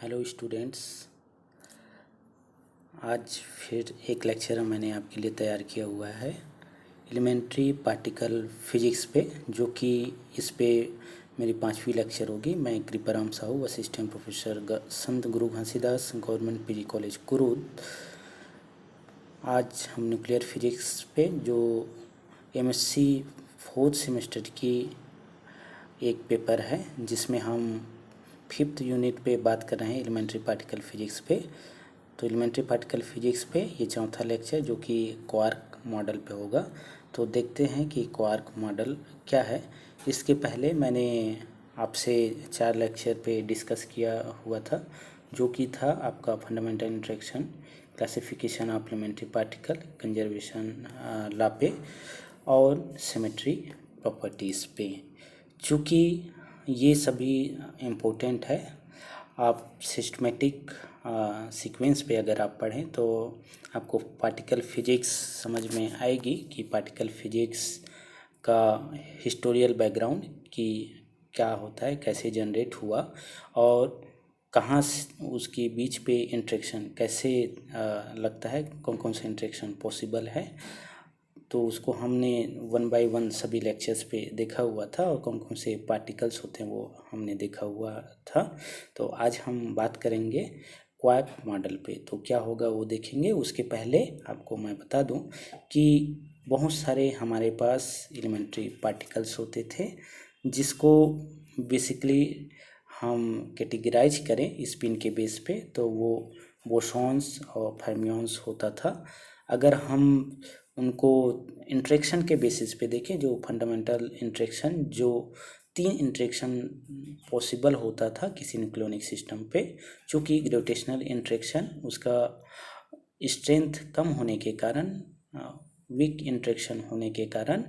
Hello students. आज फिर एक लेक्चर मैंने आपके लिए तैयार किया हुआ है एलिमेंट्री पार्टिकल फिजिक्स पे, जो कि इस पे मेरी 5वीं लेक्चर होगी। मैं कृपाराम साहू, असिस्टेंट प्रोफेसर संत गुरु Ghasidas government PG college Kurud. आज हम न्यूक्लियर फिजिक्स पे जो एमएससी 4th सेमेस्टर की एक पेपर है, जिसमें हम 5th यूनिट पे बात कर रहे हैं एलिमेंट्री पार्टिकल फिजिक्स पे। तो एलिमेंट्री पार्टिकल फिजिक्स पे ये चौथा लेक्चर जो कि क्वार्क मॉडल पे होगा। तो देखते हैं कि क्वार्क मॉडल क्या है। इसके पहले मैंने आपसे 4 लेक्चर पे डिस्कस किया हुआ था, जो कि था आपका fundamental interaction, classification of elementary particle, conservation law पे और सिमेट्री प्रॉपर्टीज़ पे। चूँकि ये सभी इम्पोर्टेंट है, आप सिस्टमेटिक सीक्वेंस पे अगर आप पढ़ें तो आपको पार्टिकल फिजिक्स समझ में आएगी कि पार्टिकल फिजिक्स का हिस्टोरियल बैकग्राउंड कि क्या होता है, कैसे जनरेट हुआ और कहाँ उसके बीच पे इंटरेक्शन कैसे लगता है, कौन कौन सा इंटरेक्शन पॉसिबल है। तो उसको हमने 1 बाय 1 सभी लेक्चर्स पे देखा हुआ था और कौन कौन से पार्टिकल्स होते हैं वो हमने देखा हुआ था। तो आज हम बात करेंगे क्वार्क मॉडल पे। तो क्या होगा वो देखेंगे। उसके पहले आपको मैं बता दूं कि बहुत सारे हमारे पास एलिमेंट्री पार्टिकल्स होते थे, जिसको बेसिकली हम कैटेगराइज करें स्पिन के बेस पे, तो वो बोसॉन्स और फर्मियंस होता था। अगर हम उनको इंटरेक्शन के बेसिस पे देखें, जो फंडामेंटल इंटरेक्शन, जो 3 इंटरेक्शन पॉसिबल होता था किसी न्यूक्लियोनिक सिस्टम पे, चूँकि ग्रेविटेशनल इंटरेक्शन उसका स्ट्रेंथ कम होने के कारण, वीक इंटरेक्शन होने के कारण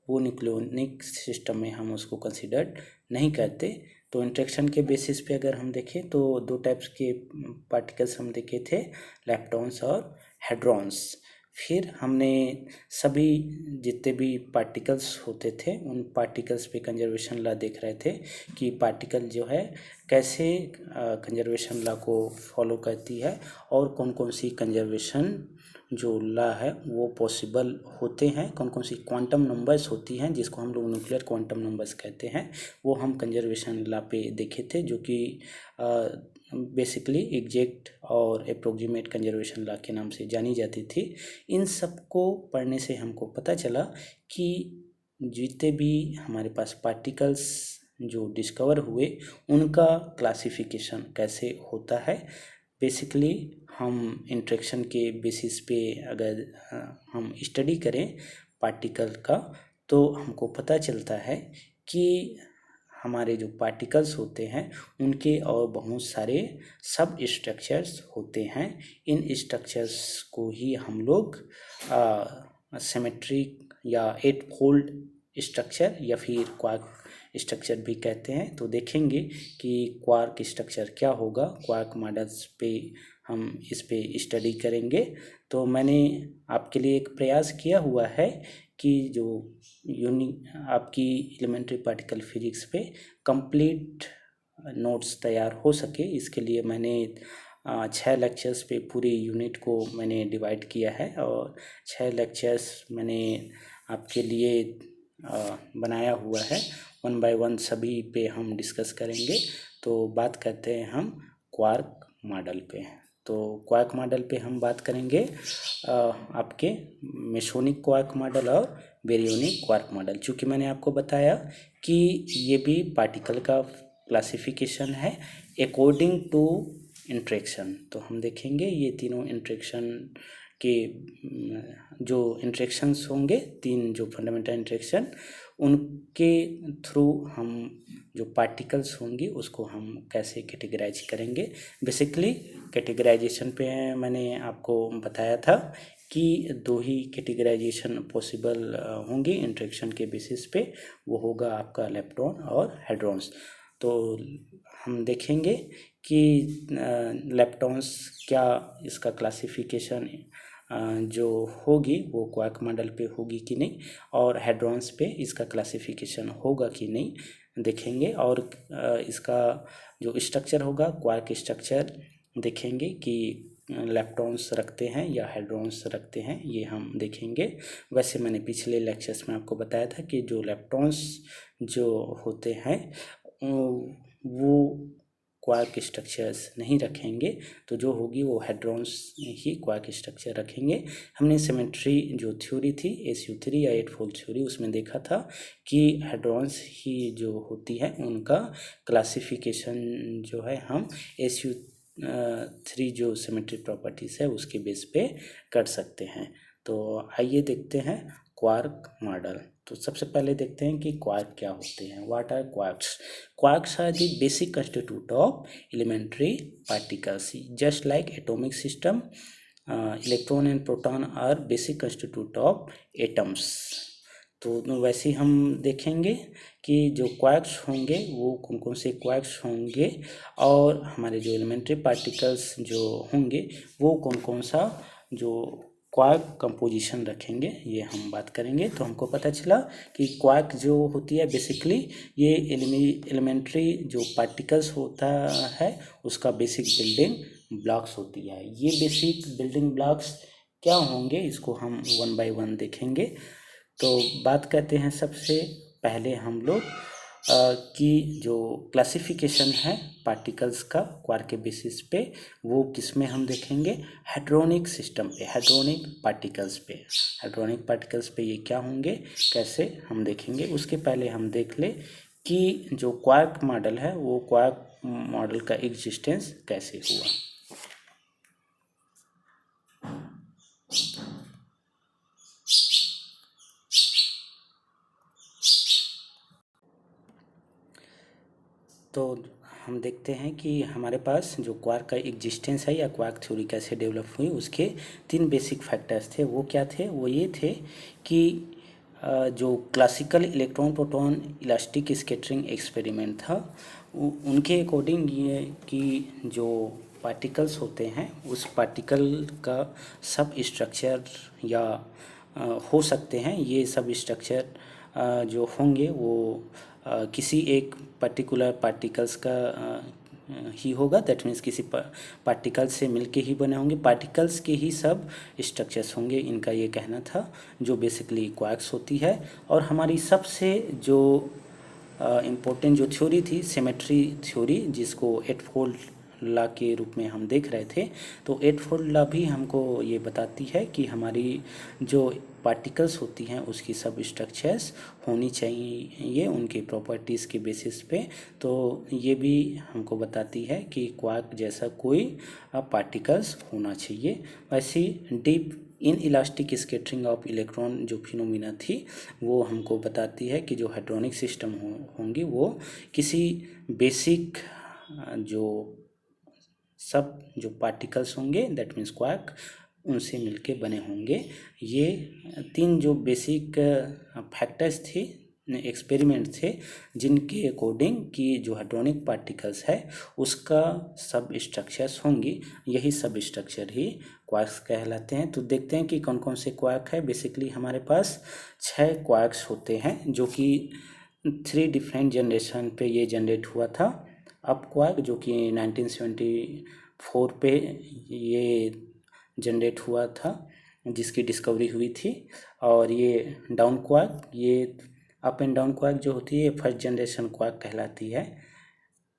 वो न्यूक्लियोनिक सिस्टम में हम उसको कंसिडर्ड नहीं करते। तो इंटरेक्शन के बेसिस पे अगर हम देखें तो 2 टाइप्स के पार्टिकल्स हम देखे थे, लेप्टॉन्स और हेड्रॉन्स। फिर हमने सभी जितने भी पार्टिकल्स होते थे उन पार्टिकल्स पे कंजर्वेशन लॉ देख रहे थे कि पार्टिकल जो है कैसे कंजर्वेशन लॉ को फॉलो करती है और कौन कौन सी कंजर्वेशन जो लॉ है वो पॉसिबल होते हैं, कौन कौन सी क्वांटम नंबर्स होती हैं जिसको हम लोग न्यूक्लियर क्वांटम नंबर्स कहते हैं, वो हम कंजर्वेशन लॉ पे देखे थे, जो कि बेसिकली एग्जैक्ट और अप्रोक्सीमेट कंजर्वेशन लॉ के नाम से जानी जाती थी। इन सब को पढ़ने से हमको पता चला कि जितने भी हमारे पास पार्टिकल्स जो डिस्कवर हुए उनका क्लासिफिकेशन कैसे होता है। बेसिकली हम इंटरेक्शन के बेसिस पे अगर हम स्टडी करें पार्टिकल का, तो हमको पता चलता है कि हमारे जो पार्टिकल्स होते हैं उनके और बहुत सारे सब स्ट्रक्चर्स होते हैं। इन स्ट्रक्चर्स को ही हम लोग सिमेट्रिक या 8 फोल्ड स्ट्रक्चर या फिर क्वार्क स्ट्रक्चर भी कहते हैं। तो देखेंगे कि क्वार्क स्ट्रक्चर क्या होगा, क्वार्क मॉडल्स पे हम इस पे स्टडी करेंगे। तो मैंने आपके लिए एक प्रयास किया हुआ है कि जो आपकी एलिमेंट्री पार्टिकल फिजिक्स पे कंप्लीट नोट्स तैयार हो सके, इसके लिए मैंने 6 लेक्चर्स पे पूरी यूनिट को मैंने डिवाइड किया है और 6 लेक्चर्स मैंने आपके लिए बनाया हुआ है। 1 बाय 1 सभी पे हम डिस्कस करेंगे। तो बात करते हैं हम क्वार्क मॉडल पे। तो क्वार्क मॉडल पे हम बात करेंगे आपके मेसोनिक क्वार्क मॉडल और बेरियोनिक क्वार्क मॉडल। चूँकि मैंने आपको बताया कि ये भी पार्टिकल का क्लासिफिकेशन है अकॉर्डिंग टू इंटरेक्शन। तो हम देखेंगे ये तीनों इंटरेक्शन के जो इंटरेक्शंस होंगे, 3 जो फंडामेंटल इंटरेक्शन, उनके थ्रू हम जो पार्टिकल्स होंगी उसको हम कैसे कैटेगराइज करेंगे। बेसिकली कैटेगराइजेशन पे मैंने आपको बताया था कि 2 ही कैटेगराइजेशन पॉसिबल होंगी इंटरेक्शन के बेसिस पे, वो होगा आपका लेप्टॉन और हेड्रॉन्स। तो हम देखेंगे कि लेप्टॉन्स क्या इसका क्लासिफिकेशन जो होगी वो क्वार्क मॉडल पे होगी कि नहीं, और हेड्रॉन्स पे इसका क्लासिफिकेशन होगा कि नहीं। देखेंगे और इसका जो स्ट्रक्चर होगा क्वार्क स्ट्रक्चर देखेंगे कि इलेक्ट्रॉन्स रखते हैं या हाइड्रॉन्स रखते हैं, ये हम देखेंगे। वैसे मैंने पिछले लेक्चर्स में आपको बताया था कि जो इलेक्ट्रॉन्स जो होते हैं वो क्वार्क स्ट्रक्चर्स नहीं रखेंगे, तो जो होगी वो हाइड्रॉन्स ही क्वार्क स्ट्रक्चर रखेंगे। हमने सिमेट्री जो थ्योरी थी SU3 या 8-फोल्ड थ्योरी, उसमें देखा था कि हाइड्रॉन्स ही जो होती है उनका क्लासिफिकेशन जो है हम SU3 जो सिमेट्री प्रॉपर्टीज़ है उसके बेस पे कर सकते हैं। तो आइए देखते हैं क्वार्क मॉडल। तो सबसे पहले देखते हैं कि क्वार्क क्या होते हैं। What are quarks? Quarks are the basic constitute of elementary particles. Just like atomic system, electron and proton are basic constitute of atoms. तो वैसे हम देखेंगे कि जो क्वार्क्स होंगे वो कौन कौन से क्वार्क्स होंगे और हमारे जो एलिमेंट्री पार्टिकल्स जो होंगे वो कौन कौन सा जो क्वार्क कंपोजिशन रखेंगे, ये हम बात करेंगे। तो हमको पता चला कि क्वार्क जो होती है बेसिकली ये एलिमेंट्री जो पार्टिकल्स होता है उसका बेसिक बिल्डिंग ब्लॉक्स होती है। ये बेसिक बिल्डिंग ब्लॉक्स क्या होंगे इसको हम 1 बाय 1 देखेंगे। तो बात करते हैं सबसे पहले हम लोग कि जो क्लासिफिकेशन है पार्टिकल्स का क्वार्क के बेसिस पे, वो किस में हम देखेंगे? हेड्रोनिक सिस्टम पे, हेड्रोनिक पार्टिकल्स पे ये क्या होंगे, कैसे हम देखेंगे। उसके पहले हम देख ले कि जो क्वार्क मॉडल है वो क्वार्क मॉडल का एग्जिस्टेंस कैसे हुआ। तो हम देखते हैं कि हमारे पास जो क्वार्क का एग्जिस्टेंस है या क्वार्क थ्योरी कैसे डेवलप हुई, उसके 3 बेसिक फैक्टर्स थे। वो क्या थे? वो ये थे कि जो classical electron proton elastic scattering experiment था उनके अकॉर्डिंग ये कि जो पार्टिकल्स होते हैं उस पार्टिकल का सब स्ट्रक्चर या हो सकते हैं, ये सब स्ट्रक्चर जो होंगे वो किसी एक पर्टिकुलर पार्टिकल्स का ही होगा। दैट मीन्स किसी पार्टिकल्स से मिलके ही बने होंगे, पार्टिकल्स के ही सब स्ट्रक्चर्स होंगे, इनका ये कहना था, जो बेसिकली क्वार्क्स होती है। और हमारी सबसे जो इम्पोर्टेंट जो थ्योरी थी सिमेट्री थ्योरी, जिसको 8-फोल्ड लॉ के रूप में हम देख रहे थे, तो 8-फोल्ड लॉ भी हमको ये बताती है कि हमारी जो पार्टिकल्स होती हैं उसकी सब स्ट्रक्चर्स होनी चाहिए उनकी प्रॉपर्टीज़ के बेसिस पे। तो ये भी हमको बताती है कि क्वार्क जैसा कोई पार्टिकल्स होना चाहिए। वैसे deep in elastic scattering of electron जो फिनोमिना थी वो हमको बताती है कि जो हाइड्रोनिक सिस्टम होंगी वो किसी बेसिक जो सब जो पार्टिकल्स होंगे दैट मीन्स क्वार्क उनसे मिलके बने होंगे। ये 3 जो बेसिक फैक्टर्स थे, एक्सपेरिमेंट थे, जिनके अकॉर्डिंग कि जो हाइड्रोनिक पार्टिकल्स है उसका सब स्ट्रक्चर्स होंगी, यही सब स्ट्रक्चर ही क्वार्क्स कहलाते हैं। तो देखते हैं कि कौन कौन से क्वार्क है। बेसिकली हमारे पास 6 क्वार्क्स होते हैं जो कि 3 डिफरेंट जनरेशन पे ये जनरेट हुआ था। अप क्वार्क जो कि 1974 पे ये जनरेट हुआ था, जिसकी डिस्कवरी हुई थी। और ये डाउन क्वार्क, ये अप एंड डाउन क्वार्क जो होती है फर्स्ट जनरेशन क्वार्क कहलाती है।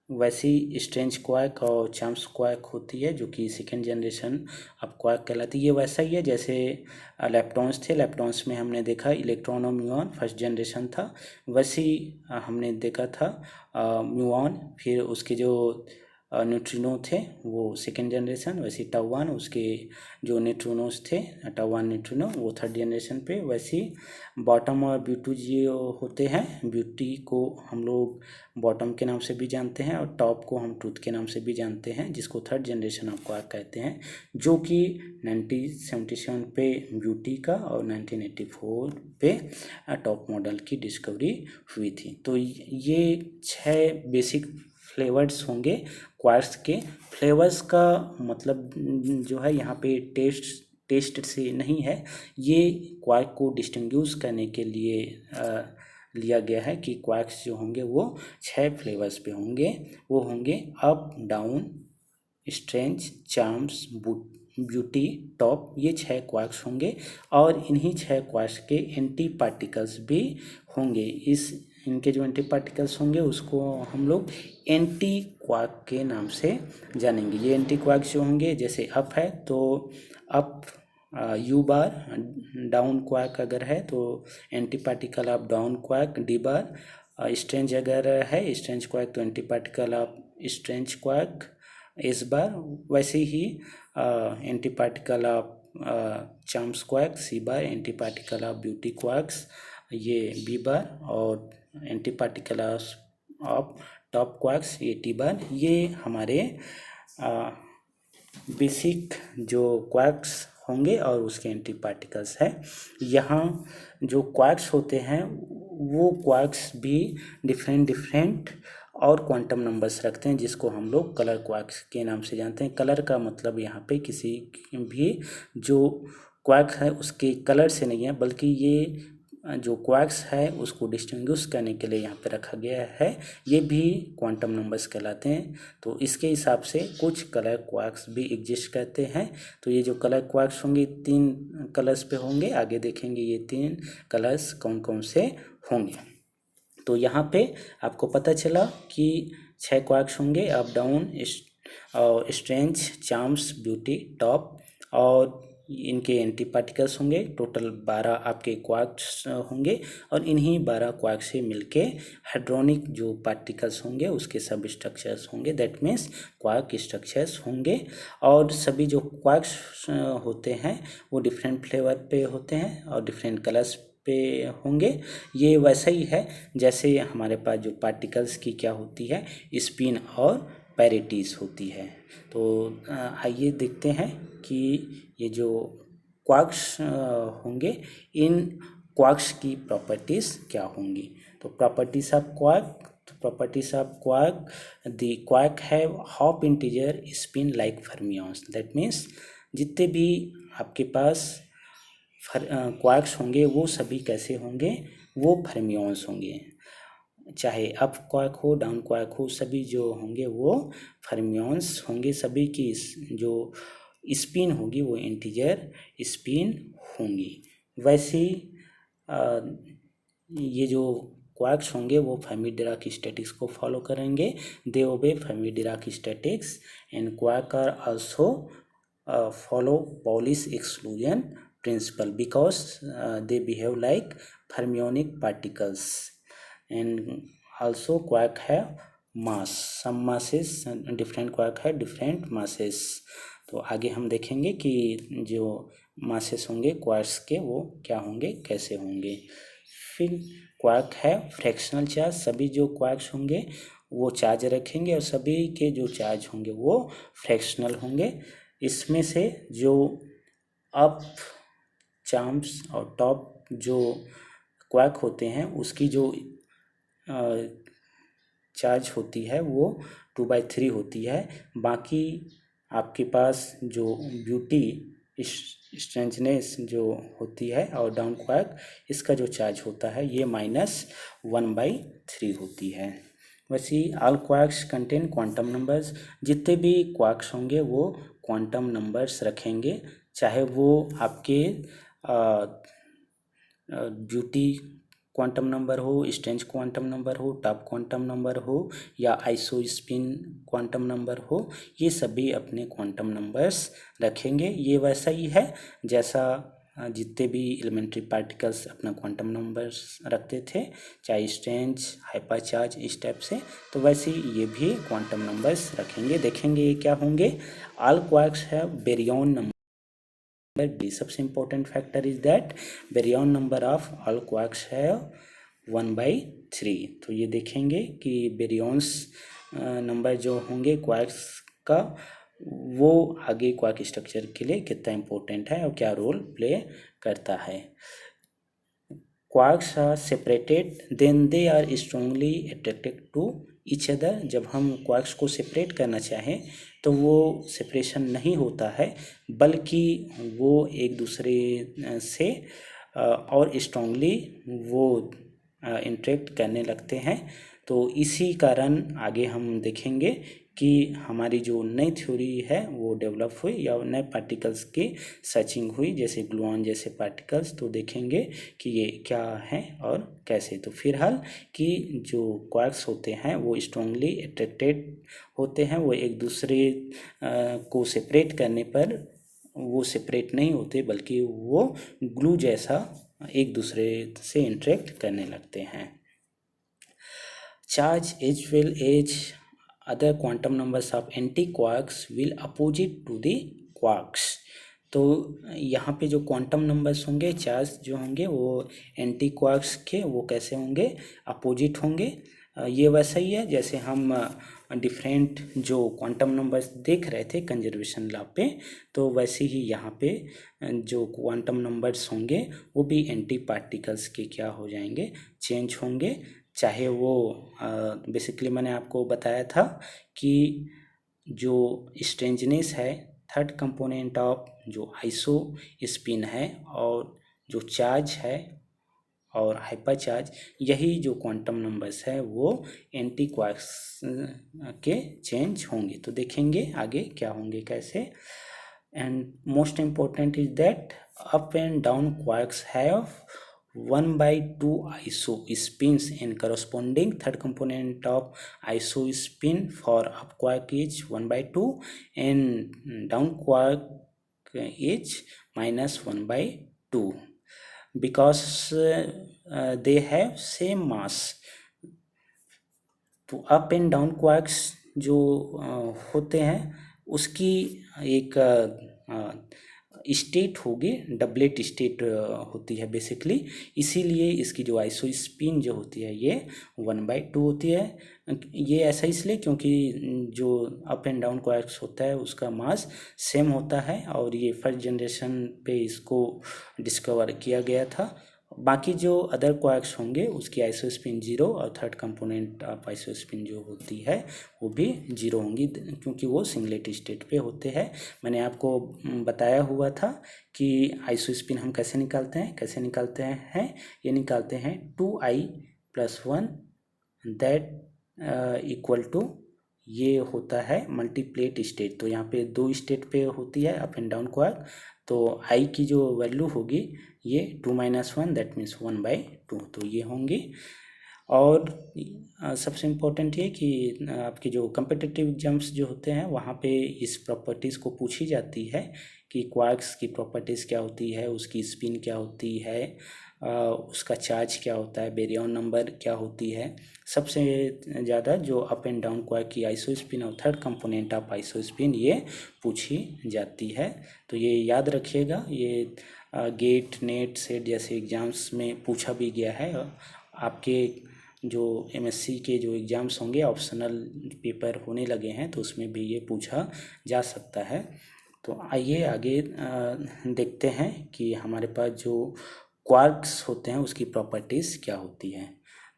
वैसी स्ट्रेंज क्वार्क और चाम्स क्वार्क होती है जो कि सेकेंड जनरेशन अप क्वार्क कहलाती है। ये वैसा ही है जैसे लेप्टॉन्स थे, लेप्टॉन्स में हमने देखा इलेक्ट्रॉन और म्यूऑन फर्स्ट जनरेशन था, वैसे हमने देखा था म्यूऑन, फिर उसके जो न्यूट्रिनो थे वो सेकेंड जनरेशन, वैसे टाउ1 उसके जो न्यूट्रिनोस थे टाउ1 न्यूट्रिनो वो थर्ड जनरेशन पे। वैसे बॉटम और ब्यूटी जो होते हैं, ब्यूटी को हम लोग बॉटम के नाम से भी जानते हैं और टॉप को हम ट्रूथ के नाम से भी जानते हैं, जिसको थर्ड जनरेशन ऑफ क्वार्क कहते हैं, जो कि 1977 पे ब्यूटी का और 1984 पे टॉप मॉडल की डिस्कवरी हुई थी। तो ये 6 बेसिक फ्लेवर्स होंगे क्वार्क्स के। फ्लेवर्स का मतलब जो है यहाँ पे टेस्ट से नहीं है, ये क्वार्क को डिस्टिंग्विश करने के लिए लिया गया है कि क्वार्क्स जो होंगे वो 6 फ्लेवर्स पे होंगे। वो होंगे up, down, strange, charms, beauty, top. ये 6 क्वार्क्स होंगे और इन्हीं 6 क्वार्क्स के एंटी पार्टिकल्स भी होंगे। इनके जो एंटी पार्टिकल्स होंगे उसको हम लोग एंटी क्वार्क के नाम से जानेंगे। ये एंटी क्वार्क्स जो होंगे, जैसे अप है तो up u bar, down quark अगर है तो antiparticle of down quark d bar, strange अगर है स्ट्रेंज क्वार्क तो antiparticle of strange quark s bar. वैसे ही antiparticle of charms quark c bar, antiparticle of beauty quarks ये b bar, और antiparticle of top quarks ये t bar. ये हमारे बेसिक जो quarks होंगे और उसके एंटी पार्टिकल्स है। यहाँ जो क्वार्क्स होते हैं वो क्वार्क्स भी डिफरेंट और क्वांटम नंबर्स रखते हैं, जिसको हम लोग कलर क्वार्क्स के नाम से जानते हैं। कलर का मतलब यहाँ पे किसी भी जो क्वार्क है उसके कलर से नहीं है, बल्कि ये जो क्वार्क्स है उसको डिस्टिंग्विश करने के लिए यहाँ पे रखा गया है। ये भी क्वांटम नंबर्स कहलाते हैं। तो इसके हिसाब से कुछ कलर क्वार्क्स भी एग्जिस्ट करते हैं। तो ये जो कलर क्वार्क्स होंगे 3 कलर्स पे होंगे। आगे देखेंगे ये 3 कलर्स कौन कौन से होंगे। तो यहाँ पे आपको पता चला कि 6 क्वार्क्स होंगे, up, down, strange, charms, beauty, top, और इनके एंटी पार्टिकल्स होंगे। टोटल 12 आपके क्वार्क्स होंगे और इन्हीं 12 क्वार्क्स से मिलके हाइड्रोनिक जो पार्टिकल्स होंगे उसके सब स्ट्रक्चर्स होंगे, दैट मीन्स क्वार्क स्ट्रक्चर्स होंगे। और सभी जो क्वार्क्स होते हैं वो डिफरेंट फ्लेवर पे होते हैं और डिफरेंट कलर्स पे होंगे। ये वैसा ही है जैसे हमारे पास जो पार्टिकल्स की क्या होती है, स्पिन और पैरिटीज होती है। तो आइए देखते हैं कि ये जो क्वार्क्स होंगे इन क्वार्क्स की प्रॉपर्टीज क्या होंगी। तो properties of quark, the quark have half integer spin like fermions. That means जितने भी आपके पास क्वार्क्स होंगे वो सभी कैसे होंगे, वो फर्मियंस होंगे। चाहे अप क्वार्क हो, डाउन क्वार्क हो, सभी जो होंगे वो फर्मियंस होंगे। सभी की जो स्पिन होगी वो इंटीजर स्पिन होंगी। वैसे ही ये जो क्वार्क्स होंगे वो फर्मी-डिराक स्टैटिक्स को फॉलो करेंगे। They obey Fermi Dirac statistics and quark are also follow Pauli's exclusion principle because they behave like fermionic particles, and also quark have mass, some masses, different quark have different masses। तो आगे हम देखेंगे कि जो masses होंगे quarks के वो क्या होंगे, कैसे होंगे। फिर क्वार्क है फ्रैक्शनल चार्ज, सभी जो क्वार्क्स होंगे वो चार्ज रखेंगे और सभी के जो चार्ज होंगे वो फ्रैक्शनल होंगे। इसमें से जो अप, चार्म्स और टॉप जो क्वार्क होते हैं उसकी जो चार्ज होती है वो 2/3 होती है। बाकी आपके पास जो ब्यूटी स्ट्रेंजनेस जो होती है और डाउन क्वार्क इसका जो चार्ज होता है ये -1/3 होती है। वैसे all quarks contain quantum numbers, जितने भी क्वार्क्स होंगे वो क्वांटम नंबर्स रखेंगे, चाहे वो आपके ब्यूटी क्वांटम नंबर हो, स्ट्रेंज क्वांटम नंबर हो, टॉप क्वांटम नंबर हो या आइसोस्पिन क्वांटम नंबर हो, ये सभी अपने क्वांटम नंबर्स रखेंगे। ये वैसा ही है जैसा जितने भी एलिमेंट्री पार्टिकल्स अपना क्वांटम नंबर्स रखते थे, चाहे स्ट्रेंज, हाइपरचार्ज, इस टाइप से, तो वैसे ये भी क्वांटम नंबर्स रखेंगे। देखेंगे ये क्या होंगे। All quarks have baryon number. सबसे important factor is that baryon number of all quarks है 1/3। तो ये देखेंगे कि बेरियंस नंबर जो होंगे क्वार्क्स का वो आगे क्वार्क स्ट्रक्चर के लिए कितना इम्पोर्टेंट है और क्या रोल प्ले करता है। Quarks are separated then they are strongly attracted to each other. जब हम क्वार्क्स को सेपरेट करना चाहें तो वो सेपरेशन नहीं होता है, बल्कि वो एक दूसरे से और स्ट्रांगली वो इंटरेक्ट करने लगते हैं। तो इसी कारण आगे हम देखेंगे कि हमारी जो नई थ्योरी है वो डेवलप हुई या नए पार्टिकल्स की सर्चिंग हुई, जैसे ग्लूऑन जैसे पार्टिकल्स। तो देखेंगे कि ये क्या है और कैसे। तो फिलहाल कि जो क्वार्क्स होते हैं वो स्ट्रांगली अट्रैक्टेड होते हैं, वो एक दूसरे को सेपरेट करने पर वो सेपरेट नहीं होते, बल्कि वो ग्लू जैसा एक दूसरे से इंटरेक्ट करने लगते हैं। Charge as well as other quantum numbers of anti quarks will opposite to the quarks. तो यहाँ पे जो क्वांटम नंबर्स होंगे, चार्ज जो होंगे वो एंटी क्वार्क्स के वो कैसे होंगे, अपोजिट होंगे। ये वैसा ही है जैसे हम डिफरेंट जो क्वांटम नंबर्स देख रहे थे कंजर्वेशन लॉ पे, तो वैसे ही यहाँ पे जो क्वांटम नंबर्स होंगे वो भी एंटी पार्टिकल्स के क्या हो जाएंगे, चेंज होंगे। चाहे वो बेसिकली मैंने आपको बताया था कि जो स्ट्रेंजनेस है थर्ड कंपोनेंट ऑफ जो आइसो स्पिन है, और जो चार्ज है और हाइपर चार्ज, यही जो क्वांटम नंबर्स है वो एंटी क्वार्क्स के चेंज होंगे। तो देखेंगे आगे क्या होंगे कैसे। And most important is that up and down quarks have 1/2 iso spins in corresponding third component of iso spin for up quark is 1/2 and down quark is -1/2 because they have same mass। तो up and down quarks जो होते हैं उसकी एक state होगी, doublet state होती है basically, इसीलिए इसकी जो आइसो स्पिन जो होती है ये 1/2 होती है। ये ऐसा इसलिए क्योंकि जो अप एंड डाउन क्वार्क्स होता है उसका मास सेम होता है, और ये फर्स्ट जनरेशन पे इसको डिस्कवर किया गया था। बाकी जो अदर क्वार्क्स होंगे उसकी आइसो स्पिन 0 और third component of iso spin जो होती है वो भी 0 होंगी, क्योंकि वो सिंगलेट स्टेट पे होते हैं। मैंने आपको बताया हुआ था कि आइसो स्पिन हम कैसे निकालते हैं, ये निकालते हैं 2i+1 दैट इक्वल टू, ये होता है मल्टीप्लेट स्टेट। तो यहाँ पे 2 स्टेट पे होती है अप एंड डाउन क्वार्क, तो i की जो वैल्यू होगी ये 2 - 1 दैट मीन्स 1/2, तो ये होंगी। और सबसे इम्पोर्टेंट ये कि आपके जो कम्पिटिटिव एग्जाम्स जो होते हैं वहाँ पे इस प्रॉपर्टीज़ को पूछी जाती है कि क्वार्क्स की प्रॉपर्टीज़ क्या होती है, उसकी स्पिन क्या होती है, उसका चार्ज क्या होता है, बेरियन नंबर क्या होती है। सबसे ज़्यादा जो अप एंड डाउन क्वार्क की आइसो स्पिन और third component of iso spin ये पूछी जाती है। तो ये याद रखिएगा, ये गेट नेट सेट जैसे एग्ज़ाम्स में पूछा भी गया है। आपके जो एमएससी के जो एग्ज़ाम्स होंगे ऑप्शनल पेपर होने लगे हैं तो उसमें भी ये पूछा जा सकता है। तो आइए आगे देखते हैं कि हमारे पास जो क्वार्क्स होते हैं उसकी प्रॉपर्टीज़ क्या होती हैं।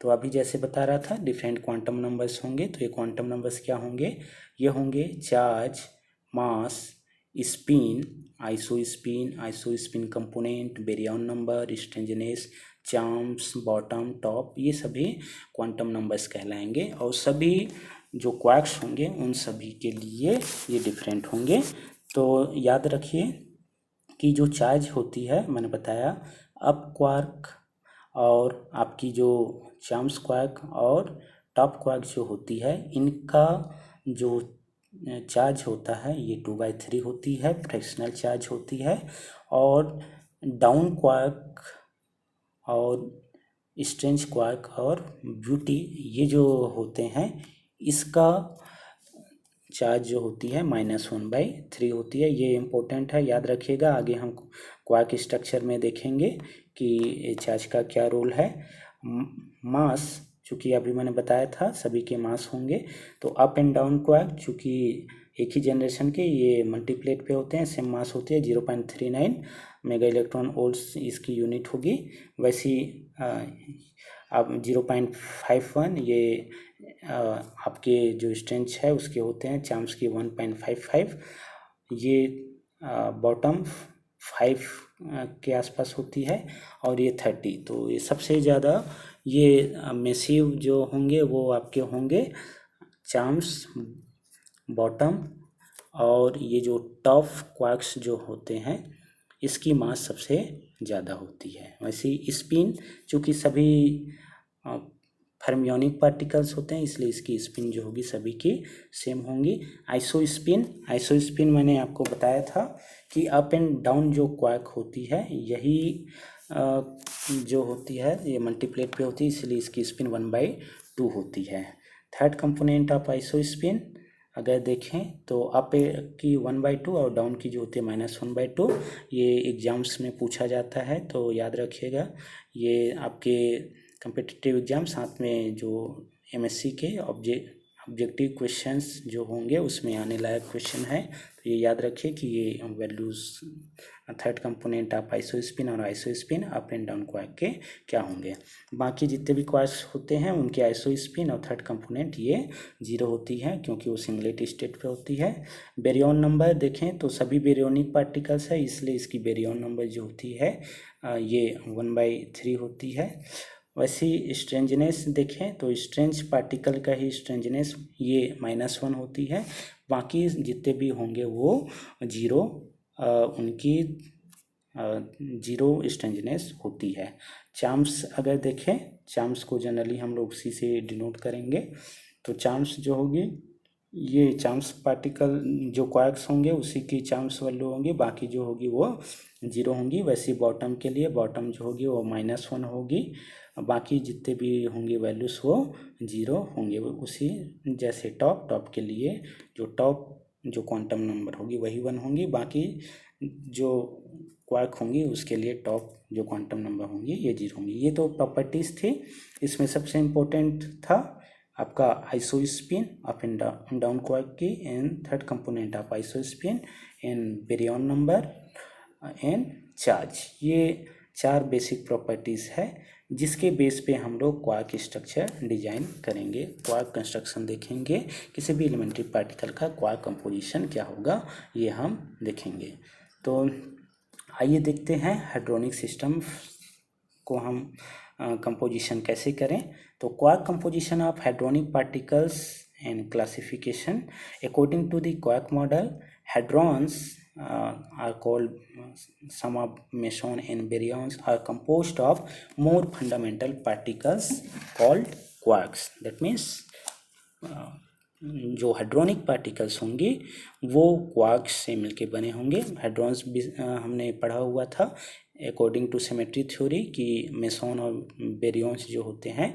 तो अभी जैसे बता रहा था डिफरेंट क्वांटम नंबर्स होंगे, तो ये क्वांटम नंबर्स क्या होंगे, ये होंगे charge, mass, spin, isospin component, baryon number, strangeness, charms, bottom, top, ये सभी क्वांटम नंबर्स कहलाएंगे। और सभी जो क्वार्क्स होंगे उन सभी के लिए ये डिफरेंट होंगे। तो याद रखिए कि जो चार्ज होती है मैंने बताया अप क्वार्क, और आपकी जो चार्म्स क्वार्क और टॉप क्वार्क जो होती है इनका जो चार्ज होता है ये 2/3 होती है, फ्रैक्शनल चार्ज होती है। और डाउन क्वार्क और स्ट्रेंज क्वार्क और ब्यूटी ये जो होते हैं इसका चार्ज जो होती है -1/3 होती है। ये इम्पोर्टेंट है, याद रखिएगा। आगे हम क्वार्क स्ट्रक्चर में देखेंगे कि चार्ज का क्या रोल है। मास, चूँकि अभी मैंने बताया था सभी के मास होंगे, तो अप एंड डाउन क्वार्क चूँकि एक ही जनरेशन के ये मल्टीप्लेट पे होते हैं, सेम मास होती है 0.39 मेगा इलेक्ट्रॉन वोल्ट्स इसकी यूनिट होगी। वैसी अब 0.51 ये आपके जो स्ट्रेंथ है उसके होते हैं, चार्म्स की 1.55, ये बॉटम 5 के आसपास होती है, और ये 30। तो ये सबसे ज़्यादा ये मैसिव जो होंगे वो आपके होंगे चाम्स, बॉटम, और ये जो टॉप क्वार्क्स जो होते हैं इसकी मास सबसे ज़्यादा होती है। वैसे ही स्पिन, चूँकि सभी फर्मियोनिक पार्टिकल्स होते हैं इसलिए इसकी स्पिन जो होगी सभी की सेम होंगी। आइसोस्पिन मैंने आपको बताया था कि अप एंड डाउन जो क्वार्क होती है यही जो होती है ये मल्टीप्लेट पे होती है, इसलिए इसकी स्पिन 1/2 होती है। थर्ड कंपोनेंट ऑफ आइसोस्पिन अगर देखें तो अप की 1/2 और डाउन की जो होती है -1/2। ये एग्जाम्स में पूछा जाता है तो याद रखिएगा। ये आपके कम्पिटिटिव एग्जाम साथ में जो एमएससी के ऑब्जेक्टिव क्वेश्चंस जो होंगे उसमें आने लायक क्वेश्चन है, तो ये याद रखिए कि ये values third component of isospin और isospin up and down quark के क्या होंगे। बाकी जितने भी क्वार्क्स होते हैं उनके आइसोस्पिन और थर्ड कंपोनेंट ये 0 होती है क्योंकि वो सिंगलेट स्टेट पे होती है। बेरियन नंबर देखें तो सभी बेरियोनिक पार्टिकल्स है इसलिए इसकी बेरियन नंबर जो होती है ये 1/3 होती है। वैसे स्ट्रेंजनेस देखें तो स्ट्रेंज पार्टिकल का ही स्ट्रेंजनेस ये -1 होती है, बाकी जितने भी होंगे वो 0 उनकी 0 स्ट्रेंजनेस होती है। चार्म्स अगर देखें, चार्म्स को जनरली हम लोग सी से डिनोट करेंगे, तो चार्म्स जो होगी ये चार्म्स पार्टिकल जो क्वार्क्स होंगे उसी की चार्म्स वैल्यू होंगी, बाकी जो होगी वो 0 होंगी। वैसे बॉटम के लिए बॉटम जो होगी वो -1 होगी, बाकी जितने भी होंगे वैल्यूज़ वो 0 होंगे। उसी जैसे टॉप के लिए जो क्वांटम नंबर होगी वही 1 होंगी, बाकी जो क्वार्क होंगी उसके लिए टॉप जो क्वांटम नंबर होंगी ये 0 होंगी। ये तो प्रॉपर्टीज़ थी। इसमें सबसे इम्पोर्टेंट था आपका isospin up and down quark की, and third component of isospin, and baryon number, and charge. ये 4 बेसिक प्रॉपर्टीज़ है जिसके बेस पे हम लोग क्वार्क स्ट्रक्चर डिजाइन करेंगे। क्वार्क कंस्ट्रक्शन देखेंगे, किसी भी एलिमेंट्री पार्टिकल का क्वार्क कंपोजिशन क्या होगा ये हम देखेंगे। तो आइए देखते हैं हाइड्रोनिक सिस्टम को हम कंपोजिशन कैसे करें। तो quark composition of hadronic particles and classification according to the quark model, hadrons are called some of meson and baryons are composed of more fundamental particles called quarks. That means जो hydronic particles होंगे वो quarks से मिलके बने होंगे। हाइड्रॉन्स भी हमने पढ़ा हुआ था अकॉर्डिंग टू सिमेट्री थ्योरी कि मेसोन और बेरियंस जो होते हैं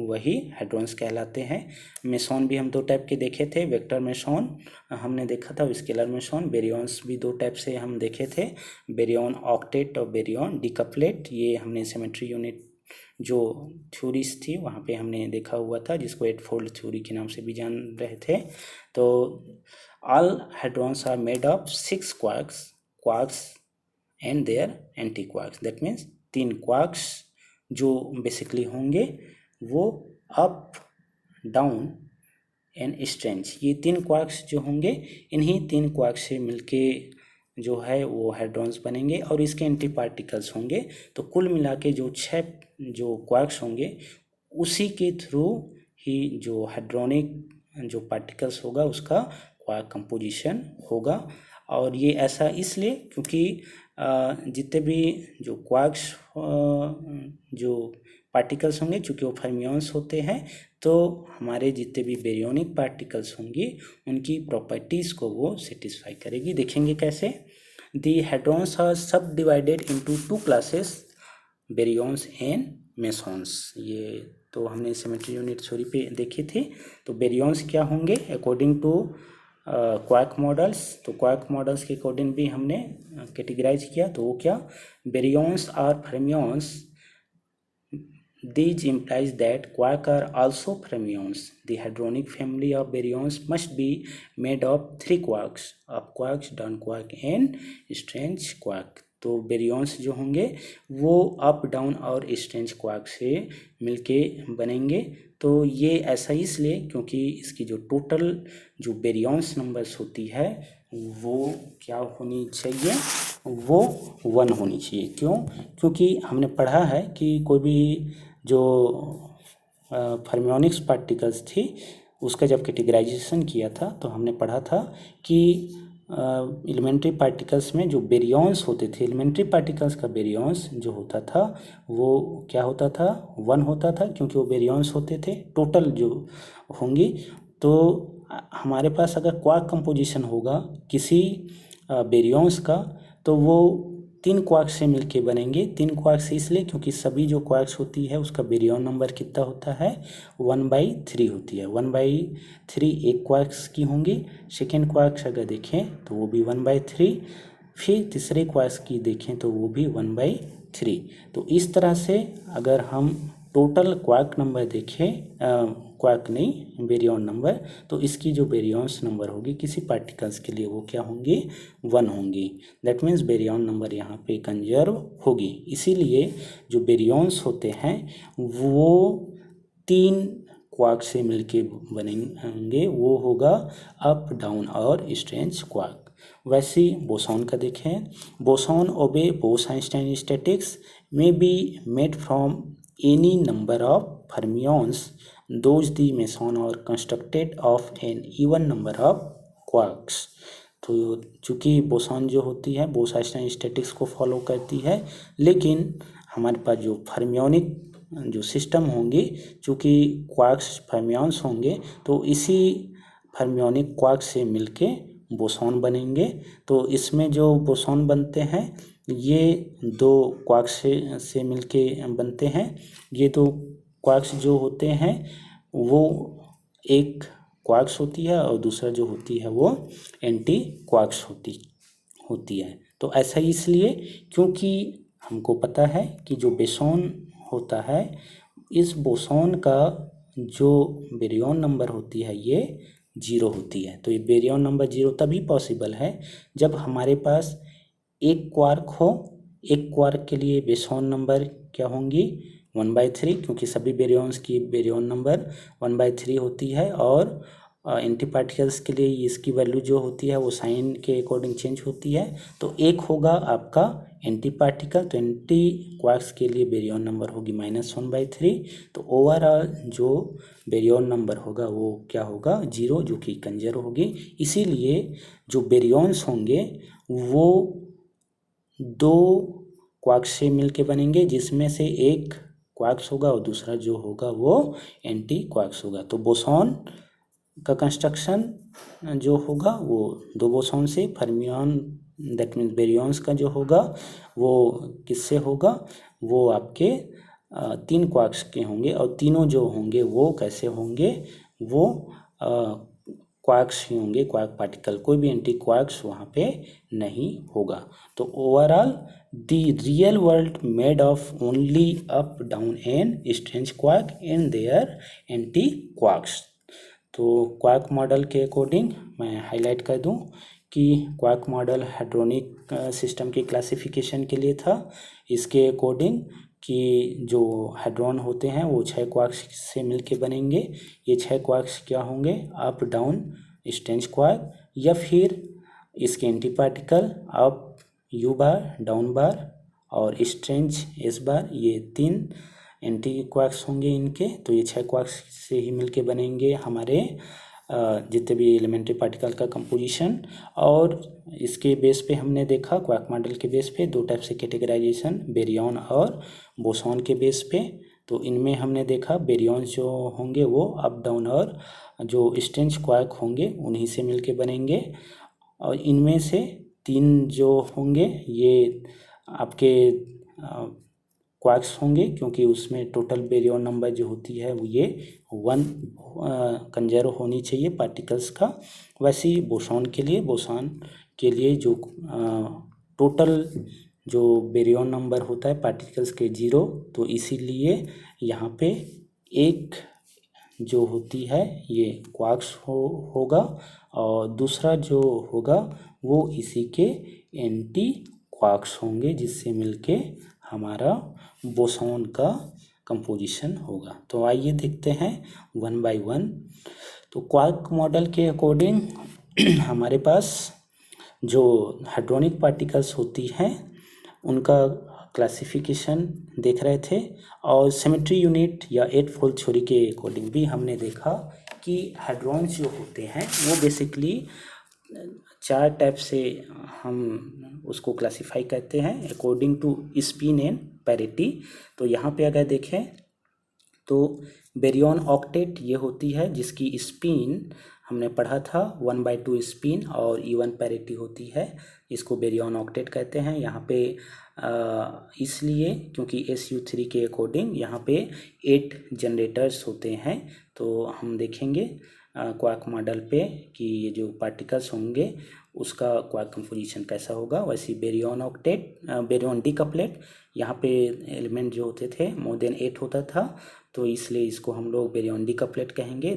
वही हाइड्रॉन्स कहलाते हैं। मेसोन भी हम 2 टाइप के देखे थे, वेक्टर मेसोन हमने देखा था, स्केलर मेसोन। बेरियंस भी 2 टाइप से हम देखे थे, बेरियन ऑक्टेट और बेरियन डिकपलेट। ये हमने सिमेट्री यूनिट जो थ्योरीज थी वहाँ पे हमने देखा हुआ था, जिसको 8-फोल्ड थ्योरी के नाम से भी जान रहे थे। तो all hadrons are made of 6 quarks and their anti quarks. That means 3 quarks जो बेसिकली होंगे वो अप, डाउन एंड स्ट्रेंज। ये 3 क्वार्क्स जो होंगे इन्हीं 3 क्वार्क्स से मिलके जो है वो हाइड्रॉन्स बनेंगे और इसके एंटी पार्टिकल्स होंगे। तो कुल मिला के जो 6 जो क्वार्क्स होंगे उसी के थ्रू ही जो हाइड्रोनिक जो पार्टिकल्स होगा उसका क्वार्क कंपोजिशन होगा। और ये ऐसा इसलिए क्योंकि जितने भी जो क्वार्क्स जो पार्टिकल्स होंगे चूँकि वो फर्मियंस होते हैं, तो हमारे जितने भी बेरियोनिक पार्टिकल्स होंगी उनकी प्रॉपर्टीज़ को वो सेटिस्फाई करेगी। देखेंगे कैसे। दी हाइड्रॉन्स आर सब डिवाइडेड इनटू 2 क्लासेस, बेरियंस एंड मेसॉन्स। ये तो हमने सिमेट्री यूनिट थ्योरी पे देखे थे। तो बेरियंस क्या होंगे अकॉर्डिंग टू क्वार्क मॉडल्स, तो क्वार्क मॉडल्स के अकॉर्डिंग भी हमने कैटेगराइज किया। तो वो क्या, baryons are fermions, these implies that quark are also fermions. The hadronic family of baryons must be made of 3 quarks, up quarks, down quark and strange quark. तो बेरियंस जो होंगे वो अप, डाउन और स्ट्रेंज क्वार्क से मिलके बनेंगे। तो ये ऐसा इसलिए क्योंकि इसकी जो टोटल जो बेरियंस नंबर्स होती है वो क्या होनी चाहिए, वो 1 होनी चाहिए। क्यों? क्योंकि हमने पढ़ा है कि कोई भी जो फर्मियोनिक्स पार्टिकल्स थी उसका जब कैटेगराइजेशन किया था तो हमने पढ़ा था कि एलिमेंट्री पार्टिकल्स में जो बेरियॉन्स होते थे, एलिमेंट्री पार्टिकल्स का बेरियॉन्स जो होता था वो क्या होता था, 1 होता था, क्योंकि वो बेरियॉन्स होते थे। टोटल जो होंगी तो हमारे पास अगर क्वार्क कंपोजिशन होगा किसी बेरियॉन्स का तो वो 3 क्वार्क से मिलके बनेंगे। 3 क्वार्क से इसलिए क्योंकि सभी जो क्वार्क्स होती है उसका बेरियॉन नंबर कितना होता है, 1/3 होती है। 1/3 एक क्वार्क्स की होंगी। सेकेंड क्वार्क्स अगर देखें तो वो भी 1/3, फिर तीसरे क्वार्क्स की देखें तो वो भी 1/3। तो इस तरह से अगर हम टोटल क्वार्क नंबर देखें, क्वार्क नहीं बेरियॉन नंबर, तो इसकी जो बेरियॉन्स नंबर होगी किसी पार्टिकल्स के लिए वो क्या होंगी, 1 होंगी। दैट मीन्स बेरियॉन नंबर यहाँ पे कंजर्व होगी। इसीलिए जो बेरियॉन्स होते हैं वो 3 क्वार्क से मिलके बनेंगे, वो होगा अप, डाउन और स्ट्रेंज क्वार्क। वैसे ही बोसॉन का देखें, boson obey Bose Einstein statistics may be made from any number of fermions those the meson are constructed of an even number of quarks। तो चूँकि बोसॉन जो होती है बोस-आइंस्टाइन स्टैटिक्स को फॉलो करती है, लेकिन हमारे पास जो फर्मियोनिक जो सिस्टम होंगी, चूँकि क्वार्क्स फर्मियॉन्स होंगे तो इसी फर्मियोनिक क्वार्क से मिलके बोसॉन बनेंगे। तो इसमें जो बोसॉन बनते हैं ये 2 क्वार्क्स से मिलके बनते हैं। ये 2 क्वार्क्स जो होते हैं वो एक क्वार्क्स होती है और दूसरा जो होती है वो एंटी क्वार्क्स होती है। तो ऐसा इसलिए क्योंकि हमको पता है कि जो बोसॉन होता है, इस बोसॉन का जो बेरियॉन नंबर होती है ये 0 होती है। तो ये बेरियॉन नंबर 0 तभी पॉसिबल है जब हमारे पास एक क्वार्क हो। एक क्वार्क के लिए बोसॉन नंबर क्या होंगी, 1/3, क्योंकि सभी बेरियॉन्स की बेरियॉन नंबर 1/3 होती है। और एंटी पार्टिकल्स के लिए इसकी वैल्यू जो होती है वो साइन के अकॉर्डिंग चेंज होती है। तो एक होगा आपका एंटी पार्टिकल, तो एंटी क्वार्क्स के लिए बेरियॉन नंबर होगी -1/3। तो ओवरऑल जो बेरियॉन नंबर होगा वो क्या होगा, 0, जो कि कंजर्व होगी। इसीलिए जो बेरियॉन्स होंगे वो 2 क्वार्क्स से मिलके बनेंगे, जिसमें से एक क्वार्क्स होगा और दूसरा जो होगा वो एंटी क्वार्क्स होगा। तो बोसॉन का कंस्ट्रक्शन जो होगा वो 2 बोसॉन से, फर्मियॉन दैट मीन्स बेरियॉन्स का जो होगा वो किससे होगा, वो आपके 3 क्वार्क्स के होंगे। और तीनों जो होंगे वो कैसे होंगे, वो क्वार्क्स ही होंगे, क्वार्क पार्टिकल, कोई भी एंटी क्वार्क्स वहाँ पे नहीं होगा। तो overall the real world made of only up, down and strange quark and their anti quarks. तो क्वार्क मॉडल के अकॉर्डिंग मैं हाईलाइट कर दूं कि क्वार्क मॉडल हाइड्रोनिक सिस्टम की क्लासिफिकेशन के लिए था। इसके अकॉर्डिंग कि जो हाइड्रोन होते हैं वो 6 क्वार्क्स से मिलके बनेंगे। ये 6 क्वार्क्स क्या होंगे, अप, डाउन, स्ट्रेंज क्वार्क, या फिर इसके antiparticle up u bar, down bar और स्ट्रेंज एस बार, ये 3 एंटी क्वार्क्स होंगे इनके। तो ये 6 क्वार्क्स से ही मिलके बनेंगे हमारे जितने भी एलिमेंट्री पार्टिकल का कंपोजिशन। और इसके बेस पे हमने देखा, क्वार्क मॉडल के बेस पे 2 टाइप से कैटेगराइजेशन, बेरियॉन और बोसॉन के बेस पे। तो इनमें हमने देखा बेरियॉन जो होंगे वो अप, डाउन, और जो स्ट्रेंज क्वार्क होंगे उन्हीं से मिलके बनेंगे। और इनमें से 3 जो होंगे ये आपके क्वार्क्स होंगे, क्योंकि उसमें टोटल बेरियॉन नंबर जो होती है वो ये 1 कंजर्व होनी चाहिए पार्टिकल्स का। वैसे ही बोसॉन के लिए जो टोटल जो बेरियॉन नंबर होता है पार्टिकल्स के 0, तो इसीलिए यहाँ पे एक जो होती है ये क्वार्क्स होगा और दूसरा जो होगा वो इसी के एंटी क्वार्क्स होंगे, जिससे मिलके हमारा बोसॉन का कंपोजिशन होगा। तो आइए देखते हैं 1 बाय 1। तो क्वार्क मॉडल के अकॉर्डिंग हमारे पास जो हाइड्रोनिक पार्टिकल्स होती हैं उनका क्लासिफिकेशन देख रहे थे और सिमेट्री यूनिट या 8 फोल्ड थ्योरी के अकॉर्डिंग भी हमने देखा कि हेड्रॉन्स जो होते हैं वो बेसिकली 4 टाइप से हम उसको क्लासिफाई करते हैं according to spin and parity. तो यहाँ पे अगर देखें तो बेरियन ऑक्टेट ये होती है जिसकी स्पिन हमने पढ़ा था 1/2 स्पिन और इवन पैरिटी होती है, इसको बेरियन ऑक्टेट कहते हैं। यहाँ पे इसलिए क्योंकि SU3 के अकॉर्डिंग यहाँ पे 8 जनरेटर्स होते हैं। तो हम देखेंगे क्वार्क मॉडल पे कि ये जो पार्टिकल्स होंगे उसका क्वार्क कंपोजिशन कैसा होगा। वैसे बेरियन ऑक्टेट बेरियन डीकपलेट यहाँ पे एलिमेंट जो होते थे मोर देन 8 होता था, तो इसलिए इसको हम लोग बेरियन डीकपलेट कहेंगे।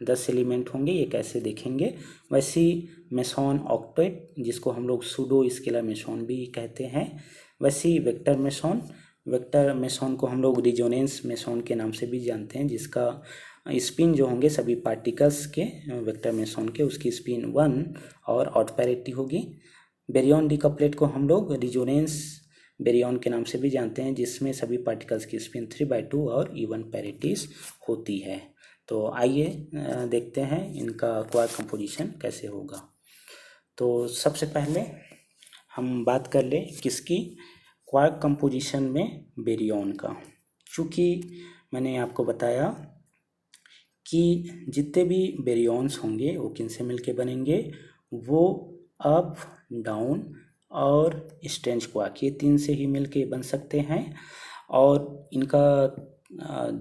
10 एलिमेंट होंगे, ये कैसे देखेंगे। वैसे मेसॉन ऑक्टेट जिसको हम लोग सूडो स्केलर मेसॉन भी कहते हैं। वैसे वेक्टर मेसॉन को हम लोग रिजोनेंस मेसॉन के नाम से भी जानते हैं, जिसका स्पिन जो होंगे सभी पार्टिकल्स के वेक्टर मेसॉन के उसकी स्पिन 1 और ऑड पैरिटी होगी। बेरियन डीकपलेट को हम लोग रिजोनेंस बेरियन के नाम से भी जानते हैं, जिसमें सभी पार्टिकल्स की स्पिन 3/2 और इवन पैरिटीज होती है। तो आइए देखते हैं इनका क्वार्क कंपोजिशन कैसे होगा। तो सबसे पहले हम बात कर लें किसकी, क्वार्क कंपोजिशन में बेरियन का। चूँकि मैंने आपको बताया कि जितने भी बेरियंस होंगे वो किन से मिलके बनेंगे, वो अप डाउन और स्ट्रेंज क्वार्क ये 3 से ही मिलके बन सकते हैं। और इनका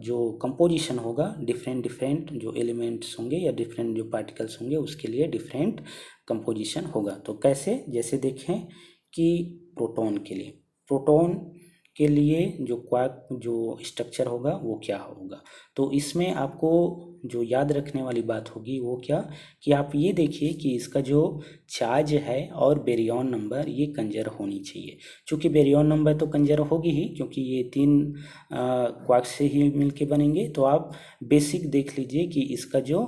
जो कंपोजिशन होगा डिफरेंट जो एलिमेंट्स होंगे या डिफरेंट जो पार्टिकल्स होंगे उसके लिए डिफरेंट कंपोजिशन होगा। तो कैसे, जैसे देखें कि प्रोटॉन के लिए जो क्वार्क जो स्ट्रक्चर होगा वो क्या होगा। तो इसमें आपको जो याद रखने वाली बात होगी वो क्या, कि आप ये देखिए कि इसका जो चार्ज है और बेरियन नंबर ये कंजर्व होनी चाहिए। चूँकि बेरियन नंबर तो कंजर्व होगी ही क्योंकि ये 3 क्वार्क से ही मिलके बनेंगे। तो आप बेसिक देख लीजिए कि इसका जो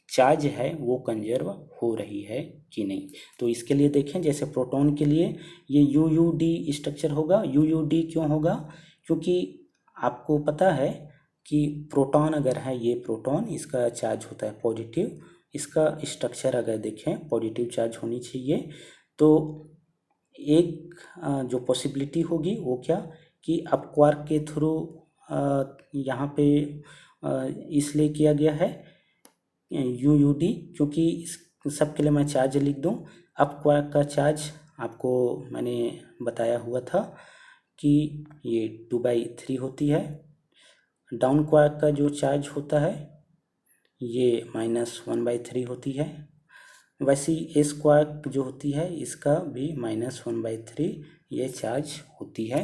चार्ज है वो कंजर्व हो रही है कि नहीं। तो इसके लिए देखें, जैसे प्रोटॉन के लिए ये UUD स्ट्रक्चर होगा। UUD क्यों होगा, क्योंकि आपको पता है कि प्रोटॉन अगर है, ये प्रोटॉन इसका चार्ज होता है पॉजिटिव, इसका स्ट्रक्चर अगर देखें पॉजिटिव चार्ज होनी चाहिए। तो एक जो पॉसिबिलिटी होगी वो क्या, कि अप क्वार्क के थ्रू यहाँ पे इसलिए किया गया है UUD, क्योंकि सब के लिए मैं चार्ज लिख दूँ। अप क्वार्क का चार्ज आपको मैंने बताया हुआ था कि ये 2/3 होती है। डाउन क्वार्क का जो चार्ज होता है ये -1/3 होती है। वैसे एस क्वार्क जो होती है इसका भी -1/3 ये चार्ज होती है।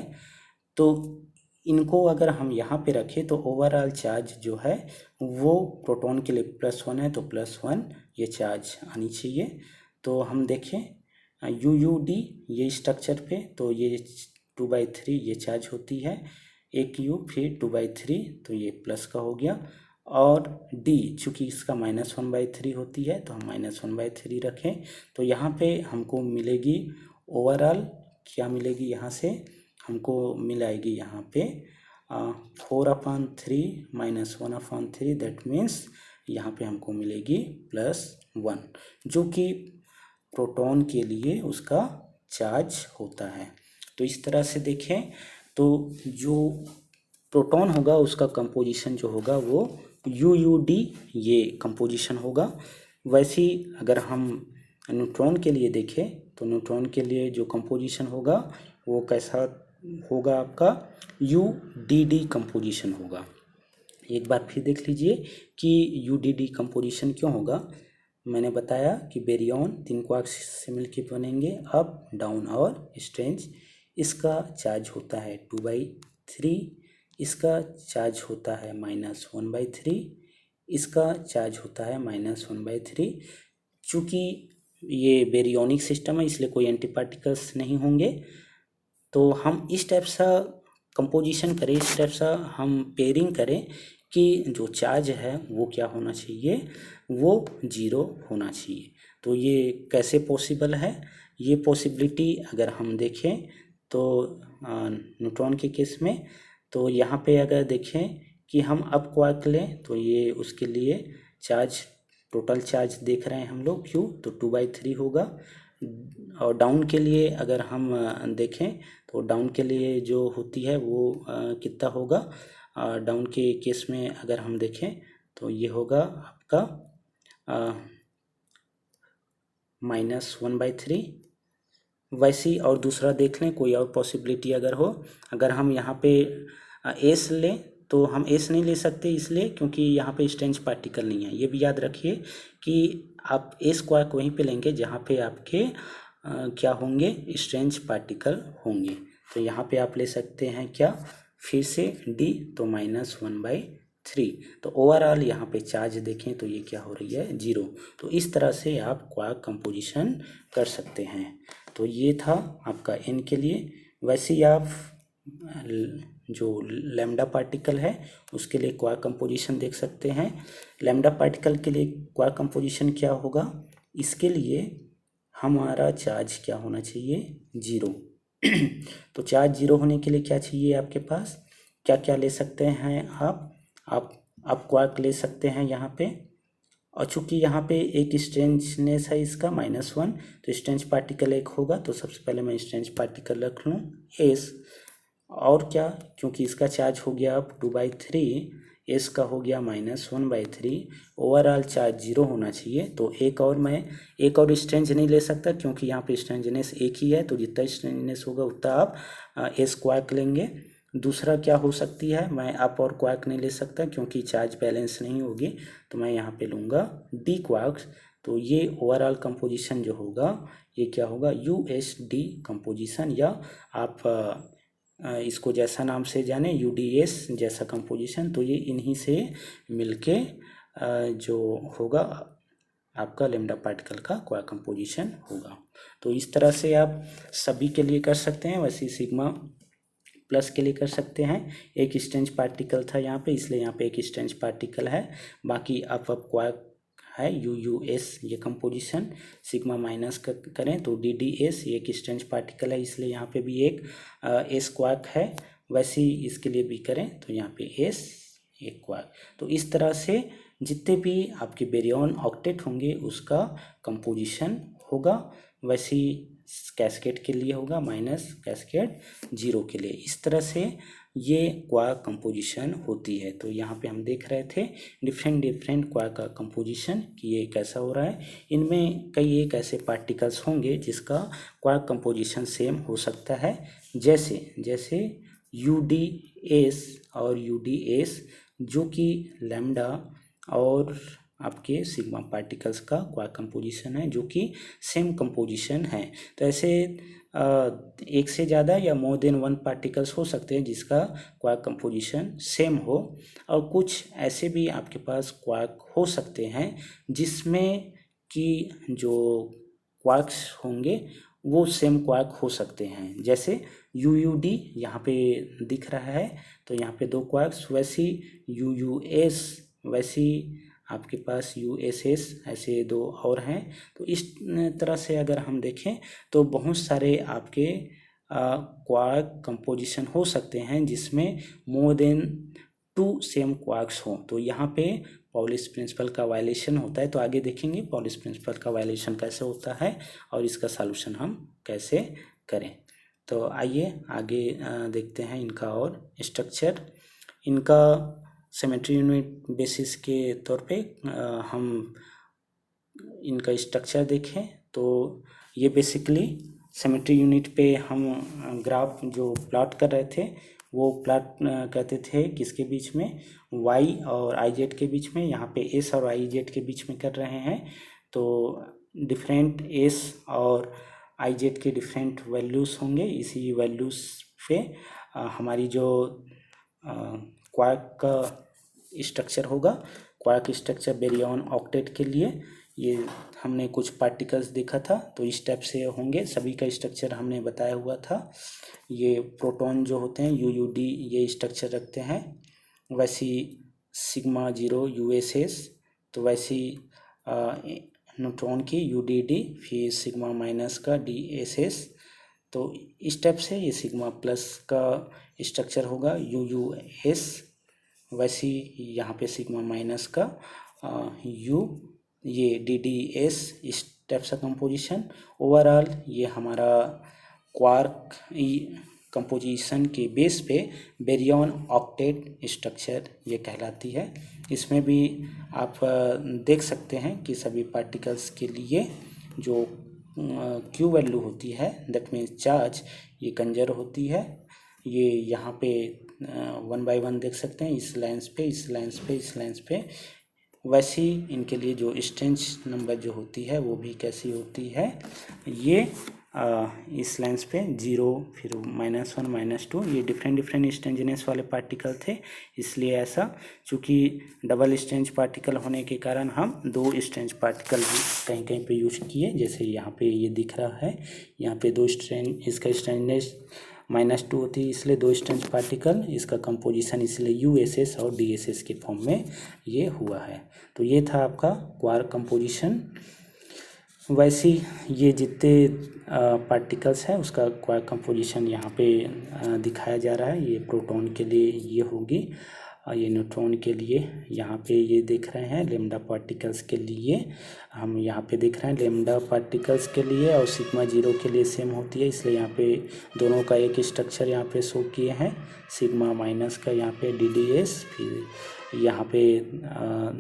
तो इनको अगर हम यहाँ पे रखें तो ओवरऑल चार्ज जो है वो प्रोटॉन के लिए +1 है, तो +1 ये चार्ज आनी चाहिए। तो हम देखें UUD ये स्ट्रक्चर पे, तो ये 2/3 ये चार्ज होती है, एक U फिर 2/3 तो ये प्लस का हो गया। और D चूँकि इसका -1/3 होती है तो हम -1/3 रखें। तो यहाँ पे हमको मिलेगी ओवरऑल क्या मिलेगी, यहाँ से हमको मिलाएगी यहाँ पे 4/3 -1/3 दैट मीन्स यहाँ पे हमको मिलेगी +1, जो कि प्रोटॉन के लिए उसका चार्ज होता है। तो इस तरह से देखें तो जो प्रोटॉन होगा उसका कंपोजिशन जो होगा वो UUD ये कंपोजिशन होगा। वैसे ही अगर हम न्यूट्रॉन के लिए देखें तो न्यूट्रॉन के लिए जो कंपोजिशन होगा वो कैसा होगा, आपका UDD कंपोजिशन होगा। एक बार फिर देख लीजिए कि UDD कंपोजिशन क्यों होगा। मैंने बताया कि बेरियन 3 क्वार्क से मिलकर बनेंगे, अप डाउन और स्ट्रेंज। इसका चार्ज होता है 2/3, इसका चार्ज होता है -1/3, इसका चार्ज होता है -1/3। चूँकि ये बेरियोनिक सिस्टम है इसलिए कोई एंटी पार्टिकल्स नहीं होंगे। तो हम इस टाइप सा कंपोजिशन करें, इस टाइप सा हम पेयरिंग करें कि जो चार्ज है वो क्या होना चाहिए, वो 0 होना चाहिए। तो ये कैसे पॉसिबल है, ये पॉसिबिलिटी अगर हम देखें तो न्यूट्रॉन के केस में तो यहाँ पे अगर देखें कि हम अप क्वार्क लें तो ये उसके लिए चार्ज, टोटल चार्ज देख रहे हैं हम लोग Q, तो 2/3 होगा। और डाउन के लिए अगर हम देखें तो डाउन के लिए जो होती है वो कितना होगा, डाउन के केस में अगर हम देखें तो ये होगा आपका -1/3। वैसे ही और दूसरा देख लें, कोई और पॉसिबिलिटी अगर हो, अगर हम यहाँ पे एस लें तो हम एस नहीं ले सकते इसलिए क्योंकि यहाँ पे स्ट्रेंज पार्टिकल नहीं है। ये भी याद रखिए कि आप एस क्वार्क वहीं पे लेंगे जहाँ पे आपके क्या होंगे, स्ट्रेंज पार्टिकल होंगे। तो यहाँ पे आप ले सकते हैं क्या, फिर से डी, तो -1/3। तो ओवरऑल यहाँ पे चार्ज देखें तो ये क्या हो रही है, 0। तो इस तरह से आप क्वार्क कंपोजिशन कर सकते हैं। तो ये था आपका एन के लिए। वैसे ही आप जो लैम्डा पार्टिकल है उसके लिए क्वार्क कंपोजिशन देख सकते हैं। लैम्डा पार्टिकल के लिए क्वार्क कंपोजिशन क्या होगा, इसके लिए हमारा चार्ज क्या होना चाहिए, 0। तो चार्ज 0 होने के लिए क्या चाहिए आपके पास, क्या क्या ले सकते हैं आप क्वार्क ले सकते हैं यहाँ पे। और चूंकि यहाँ पे एक स्ट्रेंजनेस है इसका -1, तो स्ट्रेंज पार्टिकल एक होगा। तो सबसे पहले मैं स्ट्रेंज पार्टिकल रख लूँ एस। और क्या, क्योंकि इसका चार्ज हो गया अब 2/3, एस का हो गया -1/3, ओवरऑल चार्ज 0 होना चाहिए। तो एक और स्ट्रेंज नहीं ले सकता क्योंकि यहाँ पे स्ट्रेंजनेस एक ही है। तो जितना स्ट्रेंजनेस होगा उतना आप एस क्वार्क लेंगे। दूसरा क्या हो सकती है, मैं अप और क्वार्क नहीं ले सकता क्योंकि चार्ज बैलेंस नहीं होगी। तो मैं यहाँ पे लूँगा डी क्वार्क। तो ये ओवरऑल कंपोजिशन जो होगा ये क्या होगा, USD कंपोजिशन, या आप इसको जैसा नाम से जाने UDS जैसा कंपोजिशन। तो ये इन्हीं से मिलके जो होगा आपका लैम्डा पार्टिकल का क्वार्क कंपोजिशन होगा। तो इस तरह से आप सभी के लिए कर सकते हैं। वैसे सिग्मा प्लस के लिए कर सकते हैं। एक स्ट्रेंज पार्टिकल था यहाँ पे, इसलिए यहाँ पे एक स्ट्रेंज पार्टिकल है। बाकी अप क्वार्क है UUS ये कंपोजिशन। सिग्मा माइनस करें तो DDS ये एक स्ट्रेंज पार्टिकल है, इसलिए यहाँ पे भी एक S क्वार्क है। वैसे ही इसके लिए भी करें तो यहाँ पे S एक क्वार्क। तो इस तरह से जितने भी आपके बेरियन ऑक्टेट होंगे उसका कंपोजिशन होगा। वैसे ही कैस्केड के लिए होगा माइनस कैस्केड 0 के लिए। इस तरह से ये क्वार्क कंपोजिशन होती है। तो यहाँ पे हम देख रहे थे डिफरेंट क्वार्क का कंपोजिशन कि ये कैसा हो रहा है। इनमें कई एक ऐसे पार्टिकल्स होंगे जिसका क्वार्क कंपोजिशन सेम हो सकता है, जैसे UDS और UDS जो कि लैम्डा और आपके सिग्मा पार्टिकल्स का क्वार्क कंपोजिशन है जो कि सेम कंपोजिशन है। तो ऐसे एक से ज़्यादा या मोर देन 1 पार्टिकल्स हो सकते हैं जिसका क्वार्क कंपोजिशन सेम हो। और कुछ ऐसे भी आपके पास क्वार्क हो सकते हैं जिसमें कि जो क्वार्क्स होंगे वो सेम क्वार्क हो सकते हैं, जैसे UUD यहाँ पे दिख रहा है तो यहाँ पे 2 क्वार्क्स। वैसे UUS, वैसे आपके पास USS, ऐसे 2 और हैं। तो इस तरह से अगर हम देखें तो बहुत सारे आपके क्वार्क कंपोजिशन हो सकते हैं जिसमें मोर देन 2 सेम क्वार्क्स हों। तो यहाँ पे पॉलिश प्रिंसिपल का वायलेशन होता है। तो आगे देखेंगे पॉलिश प्रिंसिपल का वायलेशन कैसे होता है और इसका सॉल्यूशन हम कैसे करें। तो आइए आगे देखते हैं इनका और स्ट्रक्चर। इनका सिमेट्री यूनिट बेसिस के तौर पे हम इनका स्ट्रक्चर देखें तो ये बेसिकली सिमेट्री यूनिट पे हम ग्राफ जो प्लॉट कर रहे थे वो प्लॉट कहते थे किसके बीच में, y और iz के बीच में। यहाँ पे s और iz के बीच में कर रहे हैं। तो डिफरेंट s और iz के डिफरेंट वैल्यूज़ होंगे। इसी वैल्यूज़ पे हमारी जो क्वार्क का स्ट्रक्चर होगा। क्वार्क स्ट्रक्चर बेरियन ऑक्टेट के लिए ये हमने कुछ पार्टिकल्स देखा था तो इस टाइप से होंगे। सभी का स्ट्रक्चर हमने बताया हुआ था। ये प्रोटॉन जो होते हैं UUD ये स्ट्रक्चर रखते हैं। वैसी सिग्मा 0 USS, तो वैसी न्यूट्रॉन की UDD, फिर सिग्मा माइनस का DSS, तो इस टाइप से ये सिग्मा प्लस का स्ट्रक्चर होगा यू यू एस। वैसे ही यहाँ पे सिग्मा माइनस का यू ये डी डी एस इस टाइप सा कंपोजिशन। ओवरऑल ये हमारा क्वार्क कंपोजिशन के बेस पे बेरियन ऑक्टेट स्ट्रक्चर ये कहलाती है। इसमें भी आप देख सकते हैं कि सभी पार्टिकल्स के लिए जो क्यू वैल्यू होती है दैट मीन्स चार्ज ये कंजर्व होती है। ये यहाँ पे 1 बाय 1 देख सकते हैं, इस लाइन्स पे, इस लाइन्स पे, इस लाइन्स पे। वैसे ही इनके लिए जो स्ट्रेंज नंबर जो होती है वो भी कैसी होती है, ये इस लाइन्स पे 0 फिर -1 -2 ये डिफरेंट स्ट्रेंजनेस वाले पार्टिकल थे। इसलिए ऐसा, चूँकि डबल स्ट्रेंज पार्टिकल होने के कारण हम 2 स्ट्रेंज पार्टिकल भी कहीं कहीं पे यूज किए। जैसे यहाँ पे ये दिख रहा है, यहाँ पे 2 स्ट्रेंज, इसका स्ट्रेंजनेस -2 होती है, इसलिए 2 स्ट्रेंज पार्टिकल, इसका कंपोजिशन इसलिए USS और DSS के फॉर्म में ये हुआ है। तो ये था आपका क्वार्क कंपोजिशन। वैसे ये जितने पार्टिकल्स हैं उसका क्वार्क कंपोजिशन यहाँ पे दिखाया जा रहा है। ये प्रोटॉन के लिए ये होगी, ये न्यूट्रॉन के लिए यहाँ पे ये देख रहे हैं, लेमडा पार्टिकल्स के लिए हम यहाँ पे देख रहे हैं लेमडा पार्टिकल्स के लिए, और सिग्मा 0 के लिए सेम होती है। इसलिए यहाँ पे दोनों का एक स्ट्रक्चर यहाँ पे शो किए हैं। सिग्मा माइनस का यहाँ पे DDS, फिर यहाँ पे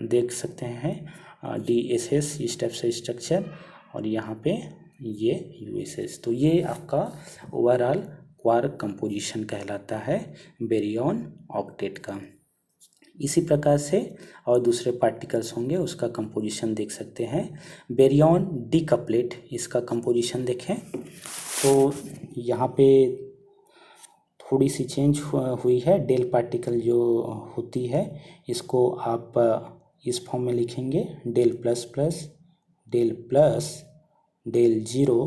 देख सकते हैं DSS इस टाइप से स्ट्रक्चर, और यहाँ पे ये USS। तो ये आपका ओवरऑल क्वार्क कंपोजिशन कहलाता है बेरियन ऑक्टेट का। इसी प्रकार से और दूसरे पार्टिकल्स होंगे उसका कंपोजिशन देख सकते हैं। बेरियन डीकपलेट, इसका कंपोजिशन देखें तो यहाँ पे थोड़ी सी चेंज हुई है। डेल पार्टिकल जो होती है इसको आप इस फॉर्म में लिखेंगे, del plus plus, del plus, del 0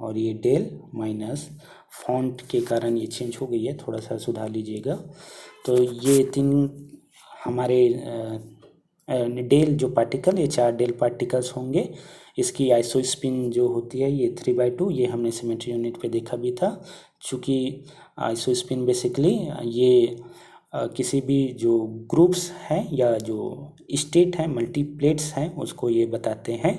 और ये डेल माइनस। फॉन्ट के कारण ये चेंज हो गई है, थोड़ा सा सुधार लीजिएगा। तो ये 3 हमारे डेल जो पार्टिकल, ये 4 डेल पार्टिकल्स होंगे। इसकी आइसोस्पिन जो होती है ये 3/2, ये हमने सिमेट्री यूनिट पे देखा भी था। चूँकि आइसोस्पिन बेसिकली ये किसी भी जो ग्रुप्स हैं या जो स्टेट हैं, मल्टीप्लेट्स हैं, उसको ये बताते हैं।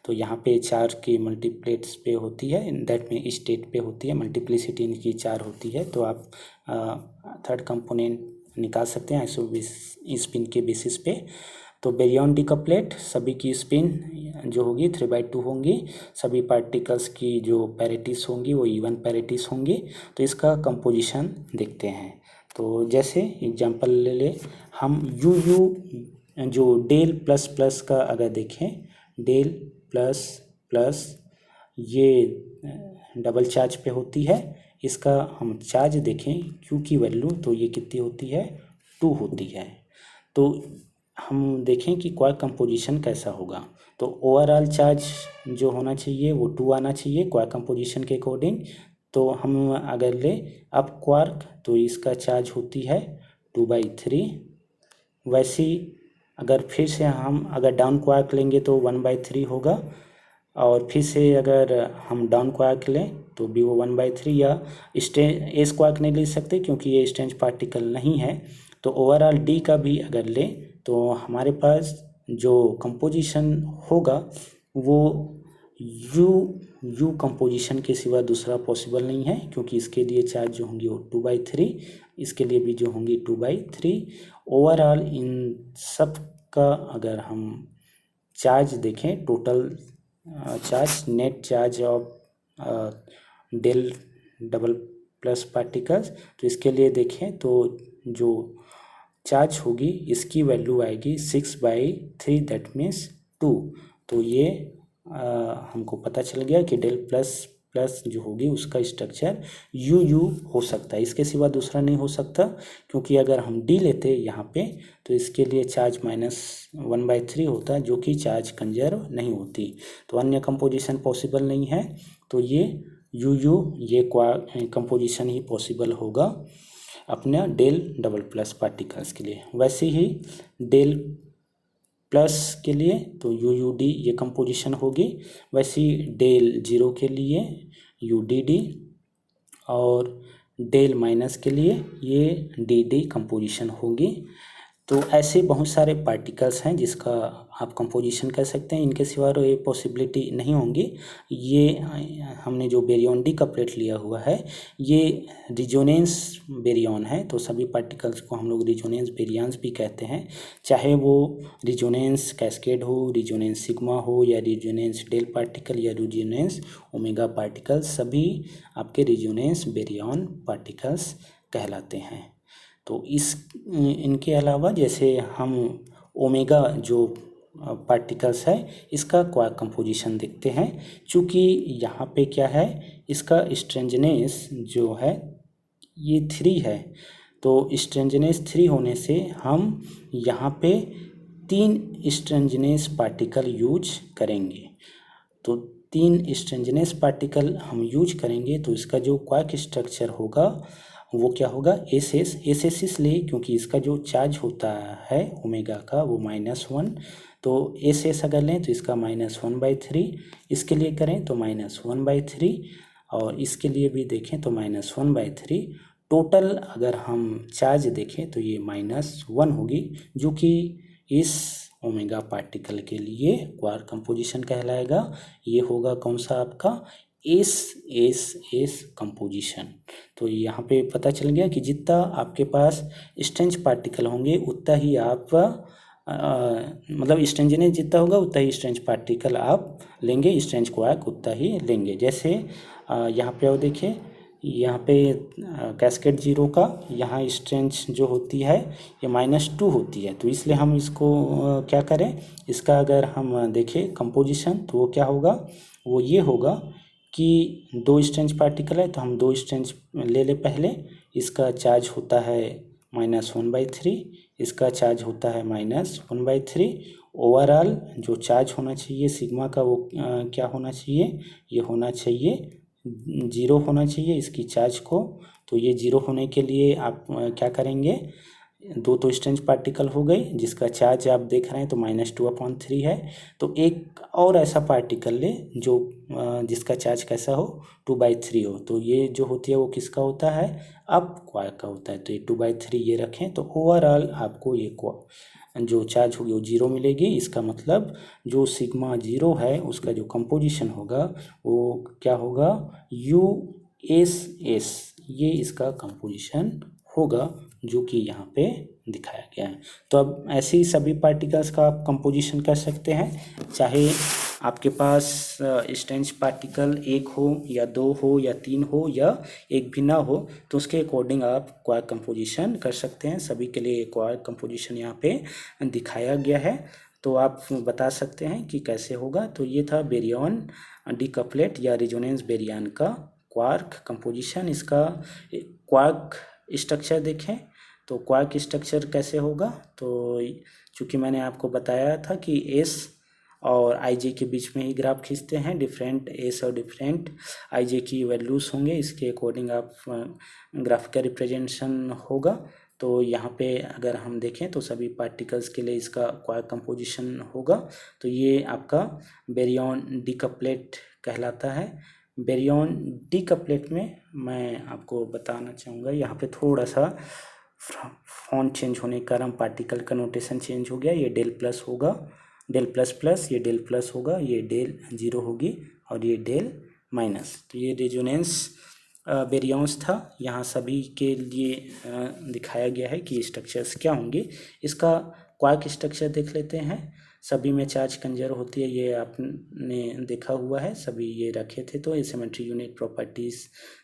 तो यहाँ पे 4 की मल्टीप्लेट्स पे होती है, दैट मीन स्टेट पे होती है, मल्टीप्लिसिटी इनकी 4 होती है। तो आप थर्ड कंपोनेंट निकाल सकते हैं आइसो स्पिन के बेसिस पे। तो बेरियन डीकपलेट सभी की स्पिन जो होगी 3/2 होंगी। सभी पार्टिकल्स की जो पैरिटीज होंगी वो इवन पैरिटीज होंगी। तो इसका कंपोजिशन देखते हैं। तो जैसे एग्जांपल ले ले हम यू जो डेल प्लस प्लस का अगर देखें, डेल प्लस प्लस ये डबल चार्ज पे होती है। इसका हम चार्ज देखें क्यू की वैल्यू, तो ये कितनी होती है, 2 होती है। तो हम देखें कि क्वार्क कंपोजिशन कैसा होगा। तो ओवरऑल चार्ज जो होना चाहिए वो 2 आना चाहिए क्वार्क कंपोजिशन के अकॉर्डिंग। तो हम अगर ले अप क्वार्क तो इसका चार्ज होती है 2/3। वैसे अगर फिर से हम अगर डाउन क्वार्क लेंगे तो 1/3 होगा, और फिर से अगर हम डाउन क्वार्क लें तो भी वो 1/3, या एस क्वार्क नहीं ले सकते क्योंकि ये स्ट्रेंज पार्टिकल नहीं है। तो ओवरऑल डी का भी अगर लें तो हमारे पास जो कंपोजिशन होगा वो यू कंपोजिशन के सिवा दूसरा पॉसिबल नहीं है, क्योंकि इसके लिए चार्ज जो होंगी वो 2/3, इसके लिए भी जो होंगी 2/3। ओवरऑल इन सब का अगर हम चार्ज देखें, total charge, net charge of del double plus particles, तो इसके लिए देखें तो जो चार्ज होगी इसकी वैल्यू आएगी 6/3, दैट मीन्स 2। तो ये हमको पता चल गया कि डेल प्लस प्लस जो होगी उसका स्ट्रक्चर यू हो सकता है, इसके सिवा दूसरा नहीं हो सकता। क्योंकि अगर हम डी लेते यहाँ पे तो इसके लिए चार्ज -1/3 होता है, जो कि चार्ज कंजर्व नहीं होती। तो अन्य कंपोजिशन पॉसिबल नहीं है। तो ये यू ये कंपोजिशन ही पॉसिबल होगा अपने डेल डबल प्लस पार्टिकल्स के लिए। वैसे ही डेल प्लस के लिए तो UUD ये कंपोजिशन होगी। वैसे ही डेल 0 के लिए UDD, और डेल माइनस के लिए ये डी डी कंपोजिशन होगी। तो ऐसे बहुत सारे पार्टिकल्स हैं जिसका आप कंपोजिशन कर सकते हैं, इनके सिवा ये पॉसिबिलिटी नहीं होंगी। ये हमने जो बेरियन डीकपलेट लिया हुआ है ये रिजोनेंस बेरियन है, तो सभी पार्टिकल्स को हम लोग रिजोनेंस बेरियंस भी कहते हैं, चाहे वो रिजोनेंस कैस्केड हो, रिजोनेंस सिग्मा हो, या रिजोनेंस डेल पार्टिकल या रिजोनेंस ओमेगा पार्टिकल, सभी आपके रिजोनेंस बेरियन पार्टिकल्स कहलाते हैं। तो इनके अलावा जैसे हम ओमेगा जो पार्टिकल्स है इसका क्वार्क कंपोजिशन देखते हैं। चूँकि यहाँ पे क्या है, इसका स्ट्रेंजनेस जो है ये 3 है, तो स्ट्रेंजनेस 3 होने से हम यहाँ पे 3 स्ट्रेंजनेस पार्टिकल यूज करेंगे। तो 3 स्ट्रेंजनेस पार्टिकल हम यूज करेंगे तो इसका जो क्वार्क स्ट्रक्चर होगा वो क्या होगा, एस एस इसलिए क्योंकि इसका जो चार्ज होता है ओमेगा का वो -1, तो एस अगर लें तो इसका -1/3, इसके लिए करें तो -1/3, और इसके लिए भी देखें तो -1/3। टोटल अगर हम चार्ज देखें तो ये -1 होगी, जो कि इस ओमेगा पार्टिकल के लिए क्वार्क कंपोजिशन कहलाएगा। ये होगा कौन सा आपका एस एस एस कंपोजिशन। तो यहाँ पे पता चल गया कि जितना आपके पास स्ट्रेंज पार्टिकल होंगे उतना ही आप मतलब स्ट्रेंजनेस जितना होगा उतना ही स्ट्रेंज पार्टिकल आप लेंगे, स्ट्रेंज क्वार्क उतना ही लेंगे। जैसे यहाँ पे और देखिए, यहाँ पे कैस्केड 0 का यहाँ स्ट्रेंज जो होती है ये -2 होती है, तो इसलिए हम इसको क्या करें, इसका अगर हम देखें कंपोजिशन तो वो क्या होगा, वो ये होगा कि 2 स्ट्रेंज पार्टिकल है तो हम 2 स्ट्रेंज ले ले पहले। इसका चार्ज होता है -1/3, इसका चार्ज होता है -1/3। ओवरऑल जो चार्ज होना चाहिए सिग्मा का वो क्या होना चाहिए, ये होना चाहिए 0 होना चाहिए इसकी चार्ज को। तो ये 0 होने के लिए आप क्या करेंगे, 2 तो स्ट्रेंज पार्टिकल हो गई जिसका चार्ज आप देख रहे हैं तो -2/3 है। तो एक और ऐसा पार्टिकल ले जो जिसका चार्ज कैसा हो, 2/3 हो, तो ये जो होती है वो किसका होता है, अप क्वार्क का होता है। तो ये 2/3 ये रखें तो ओवरऑल आपको ये जो चार्ज होगी वो 0 मिलेगी। इसका मतलब जो सिग्मा 0 है उसका जो कंपोजिशन होगा वो क्या होगा, USS, ये इसका कंपोजिशन होगा जो कि यहाँ पे दिखाया गया है। तो अब ऐसे ही सभी पार्टिकल्स का आप कंपोजिशन कर सकते हैं, चाहे आपके पास स्ट्रेंज पार्टिकल 1 हो या 2 हो या 3 हो या एक भी ना हो, तो उसके अकॉर्डिंग आप क्वार्क कंपोजिशन कर सकते हैं। सभी के लिए क्वार्क कंपोजिशन यहाँ पे दिखाया गया है, तो आप बता सकते हैं कि कैसे होगा। तो ये था बेरियन डीकपलेट या रिजोनेंस बेरियन का क्वार्क कंपोजिशन। इसका क्वार्क स्ट्रक्चर देखें तो क्वार्क स्ट्रक्चर कैसे होगा, तो चूँकि मैंने आपको बताया था कि एस और आई जे के बीच में ही ग्राफ खींचते हैं, डिफरेंट एस और डिफरेंट आई जे की वैल्यूज़ होंगे, इसके अकॉर्डिंग आप ग्राफ का रिप्रेजेंटेशन होगा। तो यहाँ पे अगर हम देखें तो सभी पार्टिकल्स के लिए इसका क्वार्क कंपोजिशन होगा। तो ये आपका बेरियन डीकपलेट कहलाता है। बेरियन डीकपलेट में मैं आपको बताना चाहूँगा, यहाँ पे थोड़ा सा फॉन्ट चेंज होने के कारण पार्टिकल का नोटेशन चेंज हो गया। ये डेल प्लस होगा, डेल प्लस प्लस, ये डेल प्लस होगा, ये डेल 0 होगी और ये डेल माइनस। तो ये रेजोनेंस बेरियंस था, यहाँ सभी के लिए दिखाया गया है कि स्ट्रक्चर्स क्या होंगे। इसका क्वार्क स्ट्रक्चर देख लेते हैं। सभी में चार्ज कंजर्व होती है, ये आपने देखा हुआ है, सभी ये रखे थे। तो ये सिमेट्री यूनिट प्रॉपर्टीज़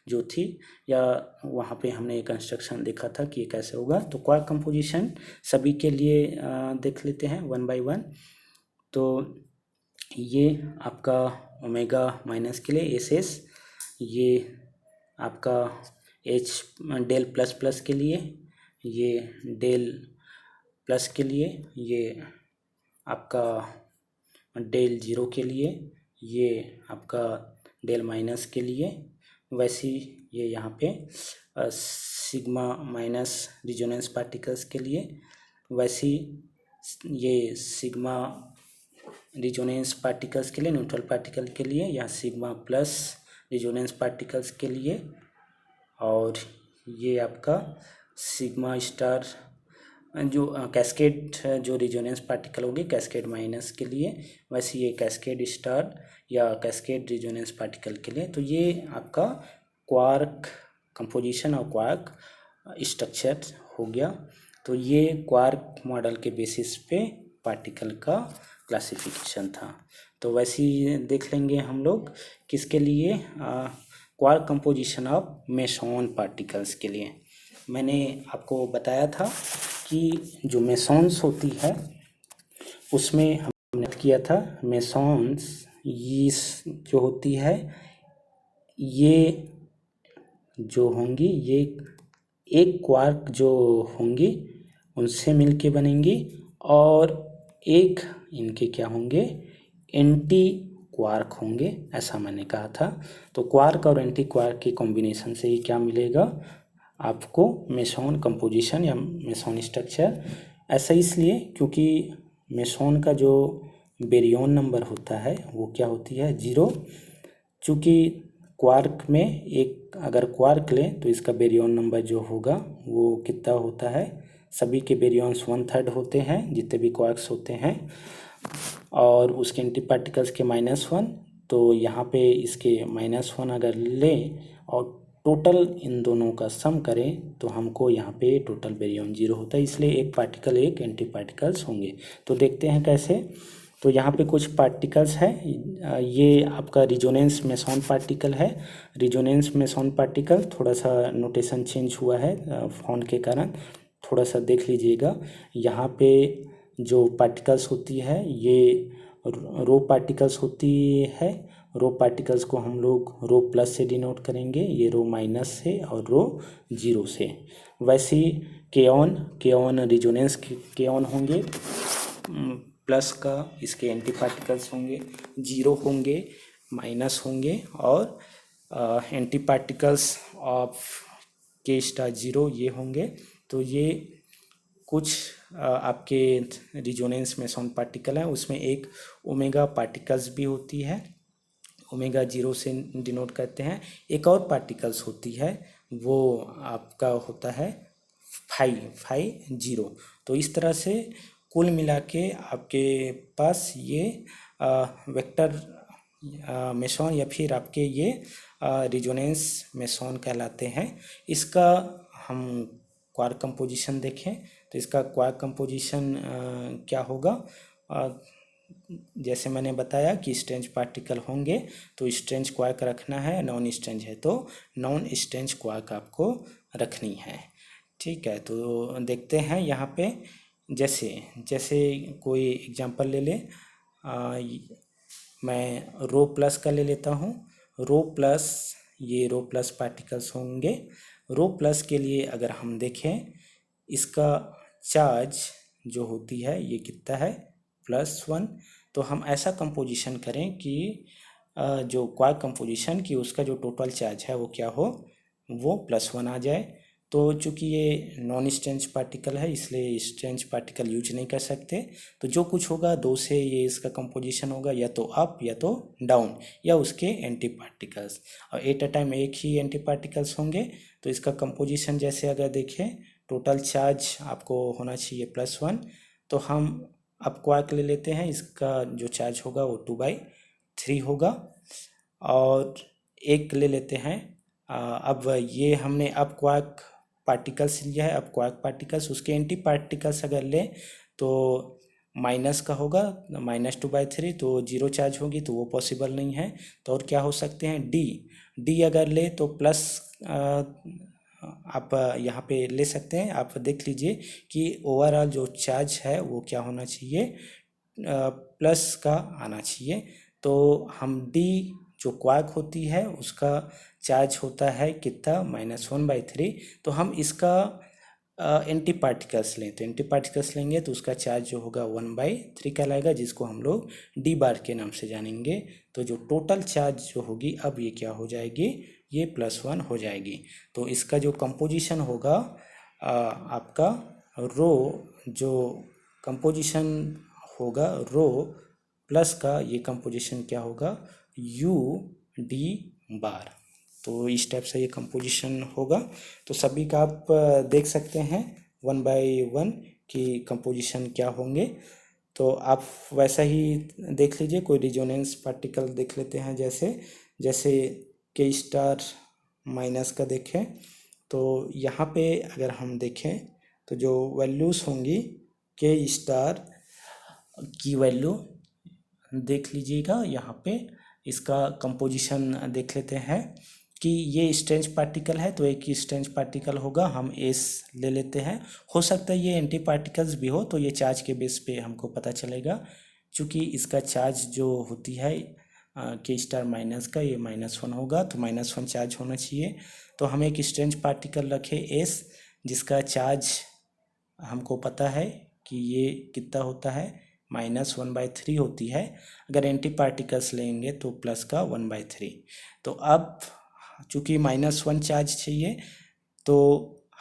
जो थी या वहाँ पे हमने कंस्ट्रक्शन देखा था कि ये कैसे होगा। तो क्वार्क कंपोजिशन सभी के लिए देख लेते हैं 1 by 1। तो ये आपका ओमेगा माइनस के लिए SS, ये आपका H डेल प्लस प्लस के लिए, ये डेल प्लस के लिए, ये आपका डेल 0 के लिए, ये आपका डेल माइनस के लिए। वैसे ये यहाँ पे सिग्मा माइनस रिजोनेंस पार्टिकल्स के लिए, वैसे ये सिग्मा रिजोनेंस पार्टिकल्स के लिए, न्यूट्रल पार्टिकल के लिए, या सिग्मा प्लस रिजोनेंस पार्टिकल्स के लिए। और ये आपका सिग्मा स्टार जो कैस्केड जो रिजोनेंस पार्टिकल होगी कैस्केड माइनस के लिए, वैसे ये कैस्केड स्टार या कैस्केड रिजोनेंस पार्टिकल के लिए। तो ये आपका क्वार्क कंपोजिशन और क्वार्क स्ट्रक्चर हो गया। तो ये क्वार्क मॉडल के बेसिस पे पार्टिकल का क्लासिफिकेशन था। तो वैसे ही देख लेंगे हम लोग किसके लिए, quark composition of meson particles के लिए। मैंने आपको बताया था कि जो मेसॉन्स होती है उसमें हमने किया था मेसॉन्स ये जो होती है ये जो होंगी ये एक क्वार्क जो होंगी उनसे मिलके बनेंगी और एक इनके क्या होंगे एंटी क्वार्क होंगे, ऐसा मैंने कहा था। तो क्वार्क और एंटी क्वार्क की कॉम्बिनेशन से ही क्या मिलेगा आपको मेसॉन कंपोजिशन या मेसॉन स्ट्रक्चर। ऐसा इसलिए क्योंकि मेसॉन का जो बेरियन नंबर होता है वो क्या होती है 0। चूँकि क्वार्क में एक अगर क्वार्क लें तो इसका बेरियन नंबर जो होगा वो कितना होता है, सभी के बेरियंस 1/3 होते हैं जितने भी क्वार्क्स होते हैं, और उसके एंटी पार्टिकल्स के -1। तो यहाँ पे इसके -1 अगर लें और टोटल इन दोनों का सम करें तो हमको यहाँ पे टोटल बेरियन 0 होता है, इसलिए एक पार्टिकल एक एंटी पार्टिकल्स होंगे। तो देखते हैं कैसे। तो यहाँ पे कुछ पार्टिकल्स है, ये आपका रिजोनेंस मेसॉन पार्टिकल है। रिजोनेंस मेसॉन पार्टिकल थोड़ा सा नोटेशन चेंज हुआ है फॉन्ट के कारण, थोड़ा सा देख लीजिएगा। यहाँ पे जो पार्टिकल्स होती है ये रो पार्टिकल्स होती है। रो पार्टिकल्स को हम लोग रो प्लस से डिनोट करेंगे, ये रो माइनस से और रो 0 से। वैसे ही केऑन रिजोनेंस केऑन होंगे प्लस का, इसके एंटी पार्टिकल्स होंगे 0 होंगे, माइनस होंगे, और एंटी पार्टिकल्स ऑफ के स्टार 0 ये होंगे। तो ये कुछ आपके रिजोनेंस मेसॉन पार्टिकल है, उसमें एक ओमेगा पार्टिकल्स भी होती है, ओमेगा 0 से डिनोट करते हैं। एक और पार्टिकल्स होती है वो आपका होता है फाई 0। तो इस तरह से कुल मिला के आपके पास ये वेक्टर मेसॉन या फिर आपके ये रिजोनेंस मेसॉन कहलाते हैं। इसका हम क्वार्क कंपोजिशन देखें तो इसका क्वार्क कंपोजिशन क्या होगा, जैसे मैंने बताया कि स्ट्रेंज पार्टिकल होंगे तो स्ट्रेंज क्वार्क रखना है, नॉन स्ट्रेंज है तो नॉन स्ट्रेंज क्वार्क आपको रखनी है। ठीक है, तो देखते हैं यहाँ पे जैसे कोई एग्जांपल ले ले, मैं रो प्लस का ले लेता हूँ। रो प्लस, ये रो प्लस पार्टिकल्स होंगे। रो प्लस के लिए अगर हम देखें इसका चार्ज जो होती है ये कितना है +1। तो हम ऐसा कंपोजिशन करें कि जो क्वार्क कंपोजिशन की उसका जो टोटल चार्ज है वो क्या हो, वो +1 आ जाए। तो चूँकि ये नॉन स्ट्रेंज पार्टिकल है इसलिए स्ट्रेंज पार्टिकल यूज नहीं कर सकते। तो जो कुछ होगा 2 से ये इसका कंपोजिशन होगा, या तो अप या तो डाउन या उसके एंटी पार्टिकल्स, और एट अ टाइम एक ही एंटी पार्टिकल्स होंगे। तो इसका कंपोजिशन जैसे अगर देखें टोटल चार्ज आपको होना चाहिए +1। तो हम अब क्वार्क ले लेते हैं, इसका जो चार्ज होगा वो 2/3 होगा। और एक ले लेते हैं, अब ये हमने अब क्वार्क पार्टिकल्स लिया है। अब क्वार्क पार्टिकल्स उसके एंटी पार्टिकल्स अगर लें तो माइनस का होगा, -2/3, तो 0 चार्ज होगी तो वो पॉसिबल नहीं है। तो और क्या हो सकते हैं, डी अगर ले तो प्लस आप यहाँ पे ले सकते हैं। आप देख लीजिए कि ओवरऑल जो चार्ज है वो क्या होना चाहिए, प्लस का आना चाहिए। तो हम डी जो क्वार्क होती है उसका चार्ज होता है कितना -1/3। तो हम इसका एंटी पार्टिकल्स लें तो एंटी पार्टिकल्स लेंगे तो उसका चार्ज जो होगा 1/3 कहलाएगा, जिसको हम लोग डी बार के नाम से जानेंगे। तो जो टोटल चार्ज जो होगी अब ये क्या हो जाएगी, ये +1 हो जाएगी। तो इसका जो कंपोजिशन होगा आपका रो जो कंपोजिशन होगा रो प्लस का, ये कंपोजिशन क्या होगा U D बार। तो इस टाइप से ये कंपोजिशन होगा। तो सभी का आप देख सकते हैं वन बाय वन कि कंपोजिशन क्या होंगे। तो आप वैसा ही देख लीजिए, कोई रिजोनेंस पार्टिकल देख लेते हैं, जैसे के स्टार माइनस का देखें। तो यहाँ पे अगर हम देखें तो जो वैल्यूज़ होंगी के स्टार की वैल्यू देख लीजिएगा। यहाँ पे इसका कंपोजिशन देख लेते हैं कि ये स्ट्रेंज पार्टिकल है, तो एक स्ट्रेंज पार्टिकल होगा, हम एस ले लेते हैं। हो सकता है ये एंटी पार्टिकल्स भी हो, तो ये चार्ज के बेस पे हमको पता चलेगा। चूँकि इसका चार्ज जो होती है के स्टार माइनस का, ये -1 होगा, तो -1 चार्ज होना चाहिए। तो हम एक स्ट्रेंज पार्टिकल रखें एस, जिसका चार्ज हमको पता है कि ये कितना होता है, -1/3 होती है। अगर एंटी पार्टिकल्स लेंगे तो प्लस का 1/3। तो अब चूँकि -1 चार्ज चाहिए, तो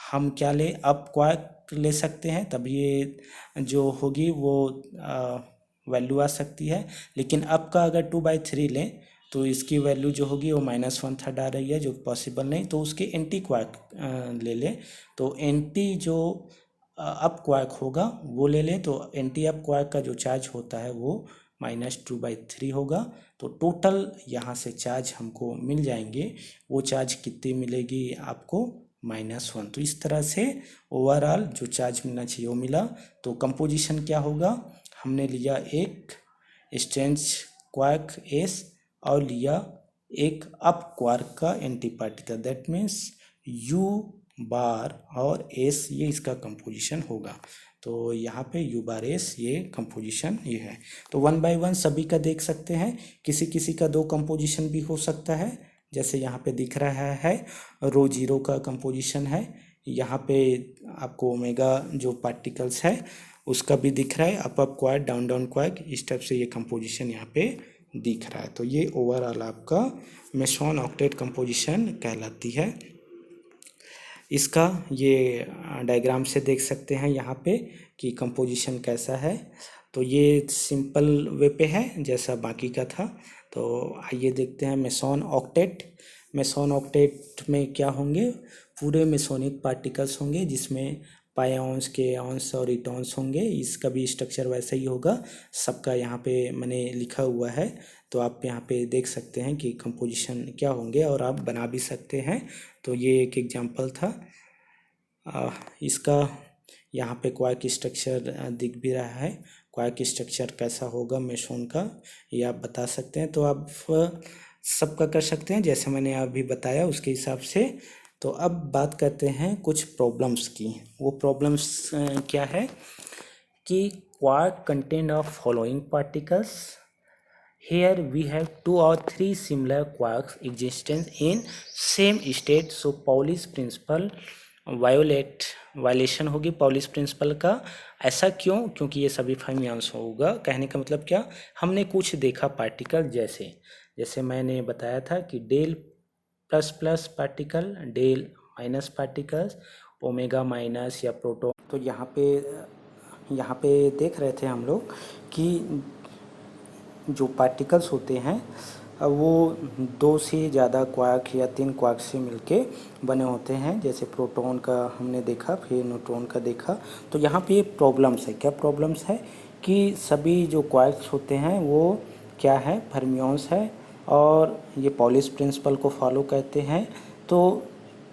हम क्या ले, अप क्वार्क ले सकते हैं, तब ये जो होगी वो वैल्यू आ सकती है। लेकिन अप का अगर 2/3 लें तो इसकी वैल्यू जो होगी वो -1/3 आ रही है, जो पॉसिबल नहीं। तो उसके एंटी क्वार्क ले लें, तो एंटी जो अप क्वार्क होगा वो ले लें। तो एंटी अप क्वार्क का जो चार्ज होता है वो -2/3 होगा। तो टोटल यहाँ से चार्ज हमको मिल जाएंगे, वो चार्ज कितनी मिलेगी आपको, -1। तो इस तरह से ओवरऑल जो चार्ज मिलना चाहिए वो मिला। तो कंपोजिशन क्या होगा, हमने लिया एक स्ट्रेंज क्वार्क एस और लिया एक अप क्वार्क का antiparticle, that means u bar और एस, ये इसका कंपोजिशन होगा। तो यहाँ पे यू बार एस ये कंपोजिशन ये है। तो 1 बाय 1 सभी का देख सकते हैं, किसी किसी का 2 कंपोजिशन भी हो सकता है, जैसे यहाँ पे दिख रहा है रो 0 का कंपोजिशन है। यहाँ पे आपको ओमेगा जो पार्टिकल्स है उसका भी दिख रहा है, up quark down down quark, इस टाइप से ये कंपोजिशन यहाँ पे दिख रहा है। तो ये ओवरऑल आपका मेसॉन ऑक्टेट कंपोजिशन कहलाती है। इसका ये डायग्राम से देख सकते हैं यहाँ पे कि कंपोजिशन कैसा है। तो ये सिंपल वे पे है जैसा बाकी का था। तो आइए देखते हैं मेसॉन ऑक्टेट। मेसॉन ऑक्टेट में क्या होंगे, पूरे मेसोनिक पार्टिकल्स होंगे, जिसमें पायॉन्स के आयंस और इटॉन्स होंगे। इसका भी स्ट्रक्चर वैसा ही होगा, सबका यहाँ पे मैंने लिखा हुआ है। तो आप यहाँ पे देख सकते हैं कि कंपोजिशन क्या होंगे और आप बना भी सकते हैं। तो ये एक एग्जांपल था। इसका यहाँ पे क्वार्क स्ट्रक्चर दिख भी रहा है। क्वार्क स्ट्रक्चर कैसा होगा मेसॉन का, ये आप बता सकते हैं। तो आप सबका कर सकते हैं जैसे मैंने अभी बताया उसके हिसाब से। तो अब बात करते हैं कुछ प्रॉब्लम्स की। वो प्रॉब्लम्स क्या है कि quark contain of following particles, here we have 2 or 3 similar quarks existence in same state, so Pauli's principle violation होगी पॉलिस प्रिंसिपल का। ऐसा क्यों, क्योंकि ये सभी फर्मियंस होगा। कहने का मतलब क्या, हमने कुछ देखा पार्टिकल, जैसे मैंने बताया था कि del plus plus particle, del minus particles, omega minus या प्रोटॉन। तो यहाँ पे देख रहे थे हम लोग कि जो पार्टिकल्स होते हैं वो 2 से ज़्यादा क्वार्क या 3 क्वार्क से मिलके बने होते हैं। जैसे प्रोटॉन का हमने देखा, फिर न्यूट्रॉन का देखा। तो यहाँ पे प्रॉब्लम्स है, क्या प्रॉब्लम्स है कि सभी जो क्वार्क्स होते हैं वो क्या है, फर्मियंस है, और ये पॉलिस प्रिंसिपल को फॉलो करते हैं। तो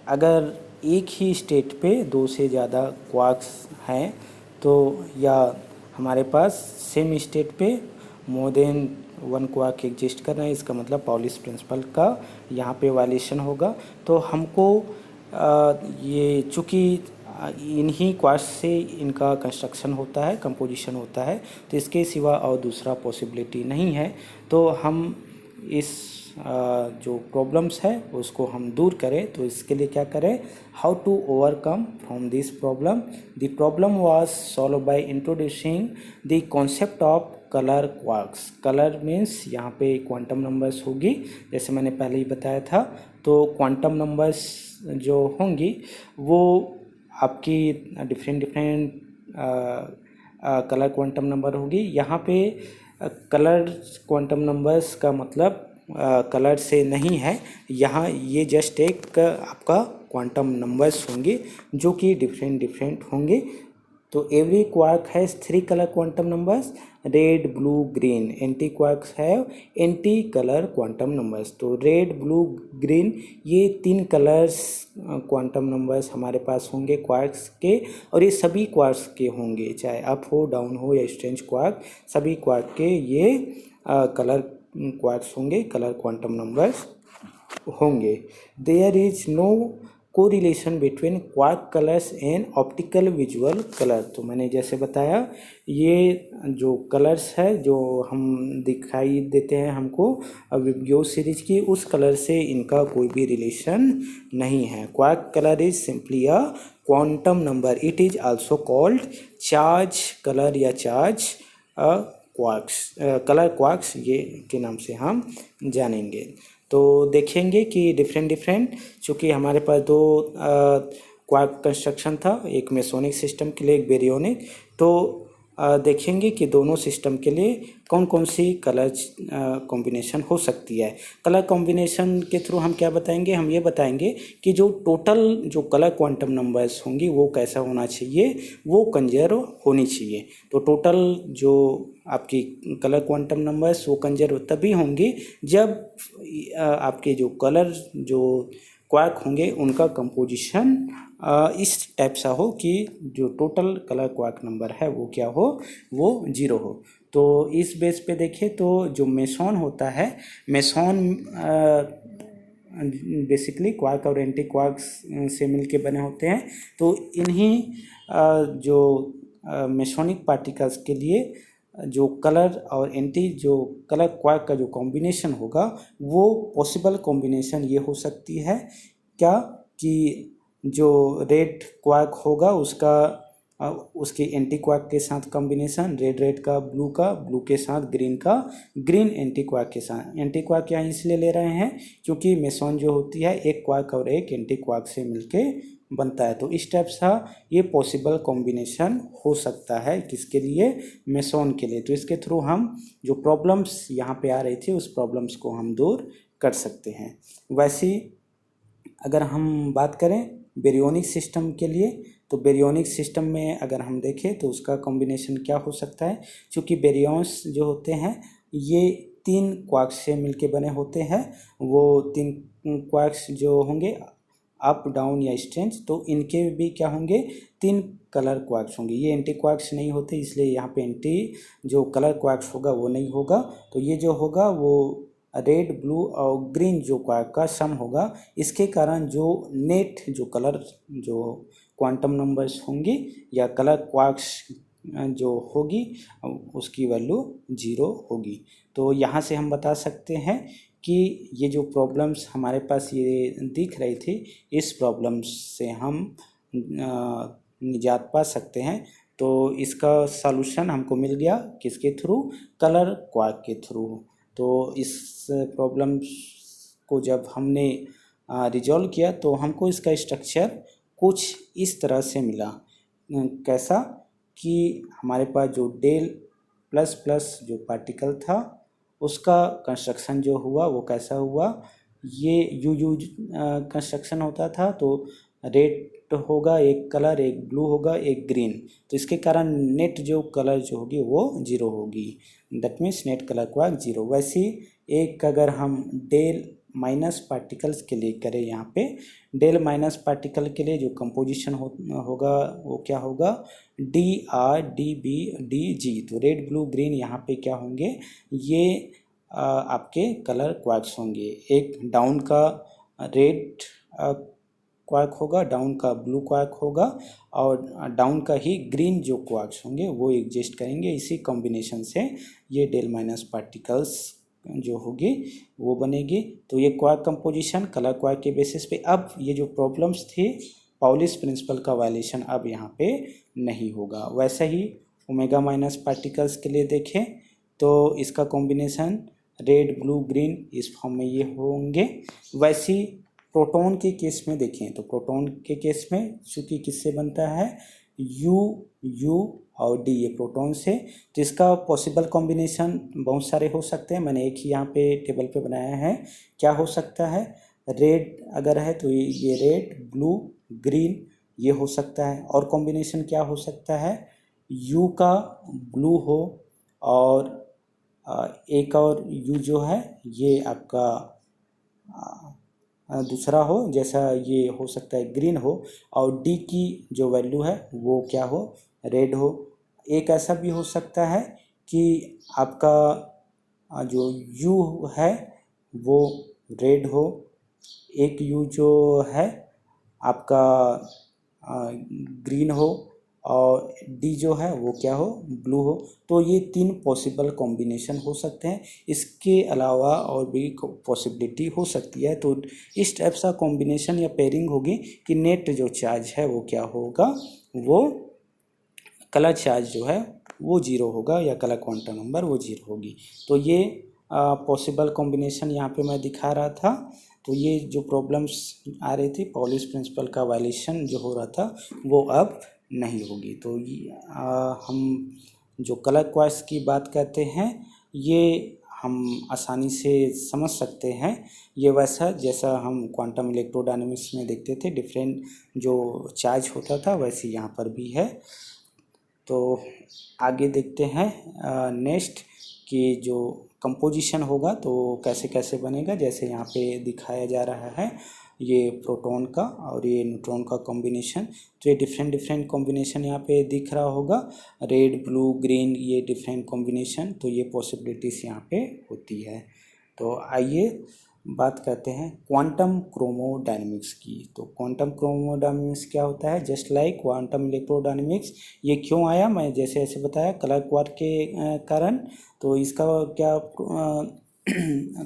अगर एक ही स्टेट पे 2 से ज़्यादा क्वार्क्स हैं, तो या हमारे पास सेम स्टेट पे मोर देन 1 क्वार्क एग्जिस्ट कर रहे हैं, इसका मतलब पॉलिस प्रिंसिपल का यहाँ पे वायलेशन होगा। तो हमको ये चूँकि इन्हीं क्वार्क्स से इनका कंस्ट्रक्शन होता है, कंपोजिशन होता है, तो इसके सिवा और दूसरा पॉसिबिलिटी नहीं है। तो हम इस जो प्रॉब्लम्स है उसको हम दूर करें, तो इसके लिए क्या करें, how to overcome from this problem. The problem was solve by introducing the concept of colour quarks. Colour means यहाँ पे क्वांटम नंबर्स होगी, जैसे मैंने पहले ही बताया था। तो क्वांटम नंबर्स जो होंगी वो आपकी डिफरेंट कलर क्वांटम नंबर होगी। यहाँ पे कलर क्वांटम नंबर्स का मतलब कलर से नहीं है, यहाँ ये जस्ट एक आपका क्वांटम नंबर्स होंगे जो कि डिफरेंट होंगे। तो every quark has 3 colour quantum numbers, red blue green. Anti quarks have anti colour quantum numbers. तो रेड ब्लू ग्रीन ये 3 कलर्स क्वांटम नंबर्स हमारे पास होंगे क्वार्क्स के, और ये सभी क्वार्क्स के होंगे, चाहे अप हो डाउन हो या स्ट्रेंज क्वार्क, सभी क्वार्क के ये कलर क्वार्क्स होंगे, कलर क्वांटम नंबर्स होंगे। There is no correlation between quark colours and optical visual colour. तो मैंने जैसे बताया ये जो कलर्स है जो हम दिखाई देते हैं हमको विबग्योर सीरीज की, उस कलर से इनका कोई भी रिलेशन नहीं है। Quark colour is simply a quantum number. It is also called charge colour या चार्ज क्वार्क्स, कलर क्वार्क्स ये के नाम से हम जानेंगे। तो देखेंगे कि डिफरेंट चूँकि हमारे पास 2 क्वार्क कंस्ट्रक्शन था, एक मेसोनिक सिस्टम के लिए एक बेरियोनिक। तो देखेंगे कि दोनों सिस्टम के लिए कौन कौन सी कलर कॉम्बिनेशन हो सकती है। कलर कॉम्बिनेशन के थ्रू हम क्या बताएंगे, हम ये बताएंगे कि जो टोटल जो कलर क्वांटम नंबर्स होंगी वो कैसा होना चाहिए, वो कंजर्व होनी चाहिए। तो टोटल जो आपकी कलर क्वांटम नंबर्स वो कंजर्व तभी होंगी जब आपके जो कलर जो क्वार्क होंगे उनका कंपोजिशन इस टाइप सा हो कि जो टोटल कलर क्वार्क नंबर है वो क्या हो, वो 0 हो। तो इस बेस पे देखें तो जो मेसॉन होता है, मेसॉन बेसिकली क्वार्क और एंटी क्वार्क्स से मिलके बने होते हैं। तो इन्हीं जो मेसोनिक पार्टिकल्स के लिए जो कलर और एंटी जो कलर क्वार्क का जो कॉम्बिनेशन होगा वो पॉसिबल कॉम्बिनेशन ये हो सकती है क्या कि जो रेड क्वार्क होगा उसका उसके एंटी क्वार्क के साथ कॉम्बिनेशन, रेड का ब्लू के साथ ग्रीन का, ग्रीन एंटी क्वार्क के साथ। एंटी क्वार्क यहाँ इसलिए ले रहे हैं क्योंकि मेसॉन जो होती है एक क्वार्क और एक एंटी क्वार्क से मिलके बनता है। तो इस टाइप सा ये पॉसिबल कॉम्बिनेशन हो सकता है किसके लिए, मेसॉन के लिए। तो इसके थ्रू हम जो प्रॉब्लम्स यहाँ पे आ रही थी उस प्रॉब्लम्स को हम दूर कर सकते हैं। वैसे अगर हम बात करें बेरियोनिक सिस्टम के लिए, तो बेरियोनिक सिस्टम में अगर हम देखें तो उसका कॉम्बिनेशन क्या हो सकता है। क्योंकि बेरियॉन्स जो होते हैं ये 3 क्वार्क्स से मिलके बने होते हैं। वो 3 क्वार्क्स जो होंगे अप डाउन या स्ट्रेंज, तो इनके भी क्या होंगे 3 कलर क्वार्क्स होंगे। ये एंटी क्वार्क्स नहीं होते इसलिए यहाँ पे एंटी जो कलर क्वार्क्स होगा वो नहीं होगा। तो ये जो होगा वो रेड ब्लू और ग्रीन जो क्वार्क का सम होगा। इसके कारण जो नेट जो कलर जो क्वांटम नंबर्स होंगी या कलर क्वार्क्स जो होगी उसकी वैल्यू 0 होगी। तो यहाँ से हम बता सकते हैं कि ये जो प्रॉब्लम्स हमारे पास ये दिख रही थी इस प्रॉब्लम्स से हम निजात पा सकते हैं। तो इसका सॉल्यूशन हमको मिल गया किसके थ्रू, कलर क्वार्क के थ्रू। तो इस प्रॉब्लम्स को जब हमने रिजॉल्व किया तो हमको इसका स्ट्रक्चर कुछ इस तरह से मिला। कैसा कि हमारे पास जो डेल प्लस प्लस जो पार्टिकल था उसका कंस्ट्रक्शन जो हुआ वो कैसा हुआ, ये यू कंस्ट्रक्शन होता था। तो रेड होगा एक कलर, एक ब्लू होगा, एक ग्रीन। तो इसके कारण नेट जो कलर जो होगी वो 0 होगी। That means net colour quark 0। वैसे एक अगर हम डेल माइनस पार्टिकल्स के लिए करें, यहाँ पे डेल माइनस पार्टिकल के लिए जो कंपोजिशन होगा वो क्या होगा, DRDBDG। तो रेड ब्लू ग्रीन यहाँ पे क्या होंगे, ये आपके कलर क्वार्क्स होंगे। एक डाउन का रेड क्वार्क होगा, डाउन का ब्लू क्वार्क होगा और डाउन का ही ग्रीन जो क्वार्क्स होंगे वो एग्जिस्ट करेंगे। इसी कॉम्बिनेशन से ये डेल माइनस पार्टिकल्स जो होगी वो बनेगी। तो ये क्वार्क कंपोजिशन कलर क्वार्क के बेसिस पे। अब ये जो प्रॉब्लम्स थी पाउलिस प्रिंसिपल का वायलेशन अब यहाँ पे नहीं होगा। वैसे ही ओमेगा माइनस पार्टिकल्स के लिए देखें तो इसका कॉम्बिनेशन रेड ब्लू ग्रीन इस फॉर्म में ये होंगे। वैसे ही प्रोटॉन के केस में देखें तो प्रोटॉन के केस में चूँकि किससे बनता है, यू यू और डी ये प्रोटॉन्स है। तो इसका पॉसिबल कॉम्बिनेशन बहुत सारे हो सकते हैं, मैंने एक ही यहाँ पे टेबल पे बनाया है। क्या हो सकता है, रेड अगर है तो ये रेड, ब्लू, ग्रीन ये हो सकता है। और कॉम्बिनेशन क्या हो सकता है, यू का ब्लू हो और एक और यू जो है ये आपका दूसरा हो, जैसा ये हो सकता है ग्रीन हो, और डी की जो वैल्यू है वो क्या हो, रेड हो। एक ऐसा भी हो सकता है कि आपका जो यू है वो रेड हो, एक यू जो है आपका ग्रीन हो, और डी जो है वो क्या हो, ब्लू हो। तो ये 3 पॉसिबल कॉम्बिनेशन हो सकते हैं। इसके अलावा और भी पॉसिबिलिटी हो सकती है। तो इस टाइप सा कॉम्बिनेशन या पेयरिंग होगी कि नेट जो चार्ज है वो क्या होगा, वो कलर चार्ज जो है वो 0 होगा या कलर क्वांटम नंबर वो 0 होगी। तो ये पॉसिबल कॉम्बिनेशन यहाँ पे मैं दिखा रहा था। तो ये जो प्रॉब्लम्स आ रही थी, पॉलिश प्रिंसिपल का वायलेशन जो हो रहा था वो अब नहीं होगी। तो हम जो कलर क्वाइस की बात करते हैं ये हम आसानी से समझ सकते हैं। ये वैसा जैसा हम क्वांटम इलेक्ट्रोडायनेमिक्स में देखते थे, डिफरेंट जो चार्ज होता था वैसे यहाँ पर भी है। तो आगे देखते हैं नेक्स्ट कि जो कंपोजिशन होगा तो कैसे कैसे बनेगा। जैसे यहाँ पे दिखाया जा रहा है ये प्रोटॉन का और ये न्यूट्रॉन का कॉम्बिनेशन। तो ये डिफरेंट डिफरेंट कॉम्बिनेशन यहाँ पे दिख रहा होगा, रेड, ब्लू, ग्रीन, ये डिफरेंट कॉम्बिनेशन। तो ये पॉसिबिलिटीज़ यहाँ पे होती है। तो आइए बात करते हैं क्वांटम क्रोमोडायनेमिक्स की। तो क्वांटम क्रोमोडायनेमिक्स क्या होता है, जस्ट लाइक क्वांटम इलेक्ट्रोडायनेमिक्स। ये क्यों आया, मैं जैसे ऐसे बताया कलर क्वार्क के कारण। तो इसका क्या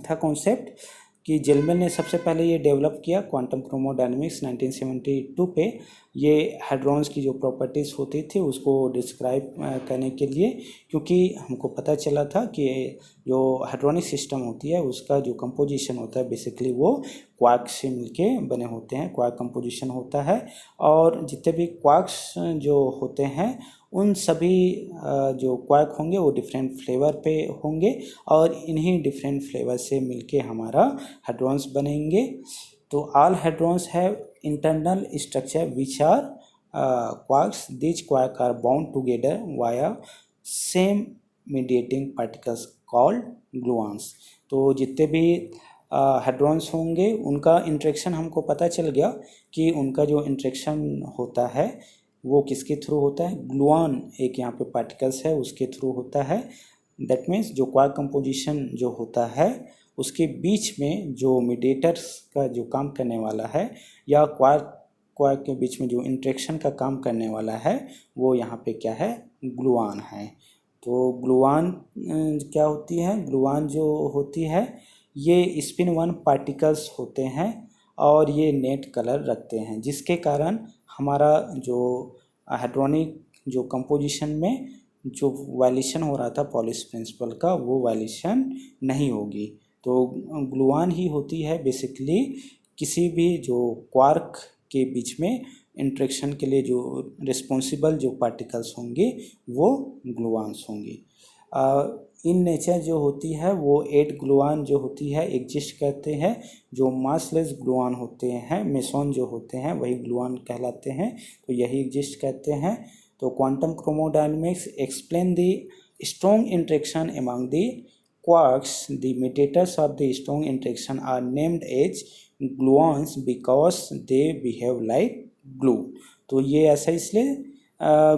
था कॉन्सेप्ट कि जेलमैन ने सबसे पहले ये डेवलप किया क्वांटम क्रोमोडायनेमिक्स 1972 पे। ये हाइड्रॉन्स की जो प्रॉपर्टीज़ होती थी उसको डिस्क्राइब करने के लिए, क्योंकि हमको पता चला था कि जो हाइड्रोनिक सिस्टम होती है उसका जो कंपोजिशन होता है बेसिकली वो क्वार्क से मिलके बने होते हैं, क्वार्क कंपोजिशन होता है। और जितने भी क्वार्क्स जो होते हैं उन सभी जो क्वार्क होंगे वो डिफरेंट फ्लेवर पे होंगे और इन्हीं डिफरेंट फ्लेवर से मिलके हमारा hadrons बनेंगे। तो all hadrons have internal structure which are quarks. These quarks are bound together via same mediating particles called gluons. तो जितने भी hadrons होंगे उनका इंट्रैक्शन हमको पता चल गया कि उनका जो इंट्रैक्शन होता है वो किसके थ्रू होता है, ग्लूऑन एक यहाँ पे पार्टिकल्स है उसके थ्रू होता है। दैट मीन्स जो क्वार्क कंपोजिशन जो होता है उसके बीच में जो मीडिएटर्स का जो काम करने वाला है या क्वार्क के बीच में जो इंट्रैक्शन का काम करने वाला है वो यहाँ पे क्या है, ग्लूऑन है। तो ग्लूऑन क्या होती है, ग्लूऑन जो होती है ये स्पिन वन पार्टिकल्स होते हैं और ये नेट कलर रखते हैं, जिसके कारण हमारा जो हाइड्रोनिक जो कंपोजिशन में जो वायलेशन हो रहा था पॉलिश प्रिंसिपल का वो वायलेशन नहीं होगी। तो ग्लूऑन ही होती है बेसिकली किसी भी जो क्वार्क के बीच में इंट्रैक्शन के लिए जो रिस्पॉन्सिबल जो पार्टिकल्स होंगे वो ग्लूऑन्स होंगे। इन नेचर जो होती है वो 8 ग्लूऑन जो होती है एग्जिस्ट करते हैं। जो मासलेस ग्लूऑन होते हैं, मेसॉन जो होते हैं वही ग्लूऑन कहलाते हैं, तो यही एग्जिस्ट करते हैं। तो quantum chromodynamics explain the strong interaction among the quarks. The mediators of the strong interaction are named as gluons because they behave like glue. तो ये ऐसा इसलिए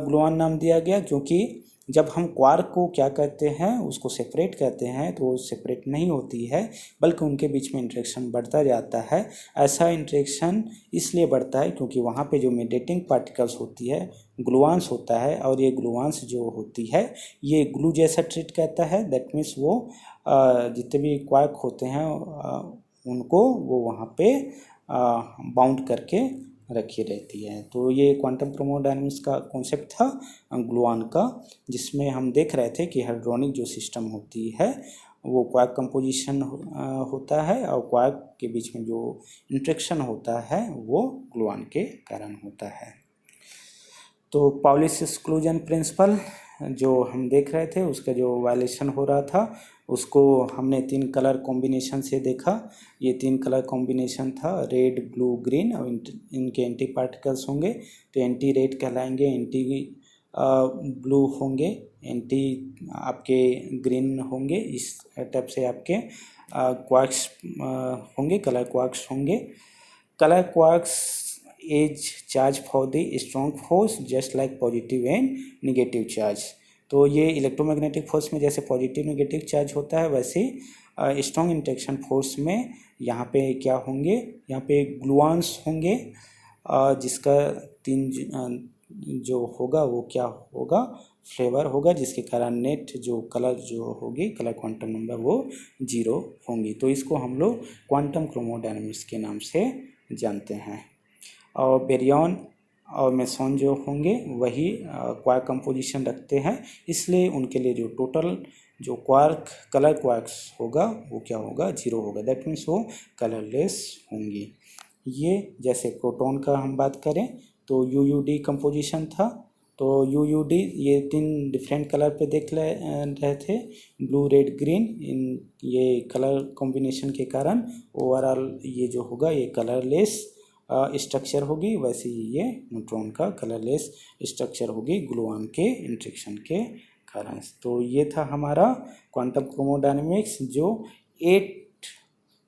ग्लूऑन नाम दिया गया क्योंकि जब हम क्वार्क को क्या करते हैं उसको सेपरेट करते हैं तो वो सेपरेट नहीं होती है बल्कि उनके बीच में इंटरेक्शन बढ़ता जाता है। ऐसा इंटरेक्शन इसलिए बढ़ता है क्योंकि वहाँ पे जो मीडिएटिंग पार्टिकल्स होती है ग्लूऑन्स होता है और ये ग्लूऑन्स जो होती है ये ग्लू जैसा ट्रीट करता है। दैट मीन्स वो जितने भी क्वार्क होते हैं उनको वो वहाँ पे बाउंड करके रखी रहती है। तो ये क्वांटम क्रोमोडायनेमिक्स का कॉन्सेप्ट था ग्लूऑन का, जिसमें हम देख रहे थे कि हाइड्रोनिक जो सिस्टम होती है वो क्वार्क कंपोजिशन होता है और क्वार्क के बीच में जो इंट्रैक्शन होता है वो ग्लूऑन के कारण होता है। तो पॉलिश एक्सक्लूजन प्रिंसिपल जो हम देख रहे थे उसका जो वायलेशन हो रहा था उसको हमने 3 कलर कॉम्बिनेशन से देखा। ये 3 कलर कॉम्बिनेशन था रेड, ब्लू, ग्रीन और इनके एंटी पार्टिकल्स होंगे। तो एंटी रेड कहलाएंगे, एंटी ब्लू होंगे, एंटी आपके ग्रीन होंगे। इस टाइप से आपके क्वार्क्स होंगे, कलर क्वार्क्स होंगे। Colour quarks is charged for the strong force just like positive and negative charge। तो ये इलेक्ट्रोमैग्नेटिक फोर्स में जैसे पॉजिटिव नेगेटिव चार्ज होता है वैसे स्ट्रॉन्ग इंटरेक्शन फोर्स में यहाँ पे क्या होंगे, यहाँ पे ग्लूऑन्स होंगे जिसका 3 जो होगा वो क्या होगा, फ्लेवर होगा, जिसके कारण नेट जो कलर जो होगी, कलर क्वांटम नंबर वो 0 होंगी। तो इसको हम लोग क्वांटम क्रोमोडायनामिक्स के नाम से जानते हैं। और बेरियन और मेसॉन जो होंगे वही क्वार्क कंपोजिशन रखते हैं, इसलिए उनके लिए जो टोटल जो क्वार्क कलर क्वार्क्स होगा वो क्या होगा, 0 होगा। दैट मीन्स वो कलरलेस होंगी। ये जैसे प्रोटॉन का हम बात करें तो यूयूडी कंपोजिशन था। तो यूयूडी ये 3 डिफरेंट कलर पे देख रहे थे, ब्लू, रेड, ग्रीन। इन ये कलर कॉम्बिनेशन के कारण ओवरऑल ये जो होगा ये कलरलेस स्ट्रक्चर होगी। वैसे ही ये न्यूट्रॉन का कलरलेस स्ट्रक्चर होगी ग्लूऑन के इंटरेक्शन के कारण। तो ये था हमारा क्वांटम क्रोमोडायनेमिक्स। जो 8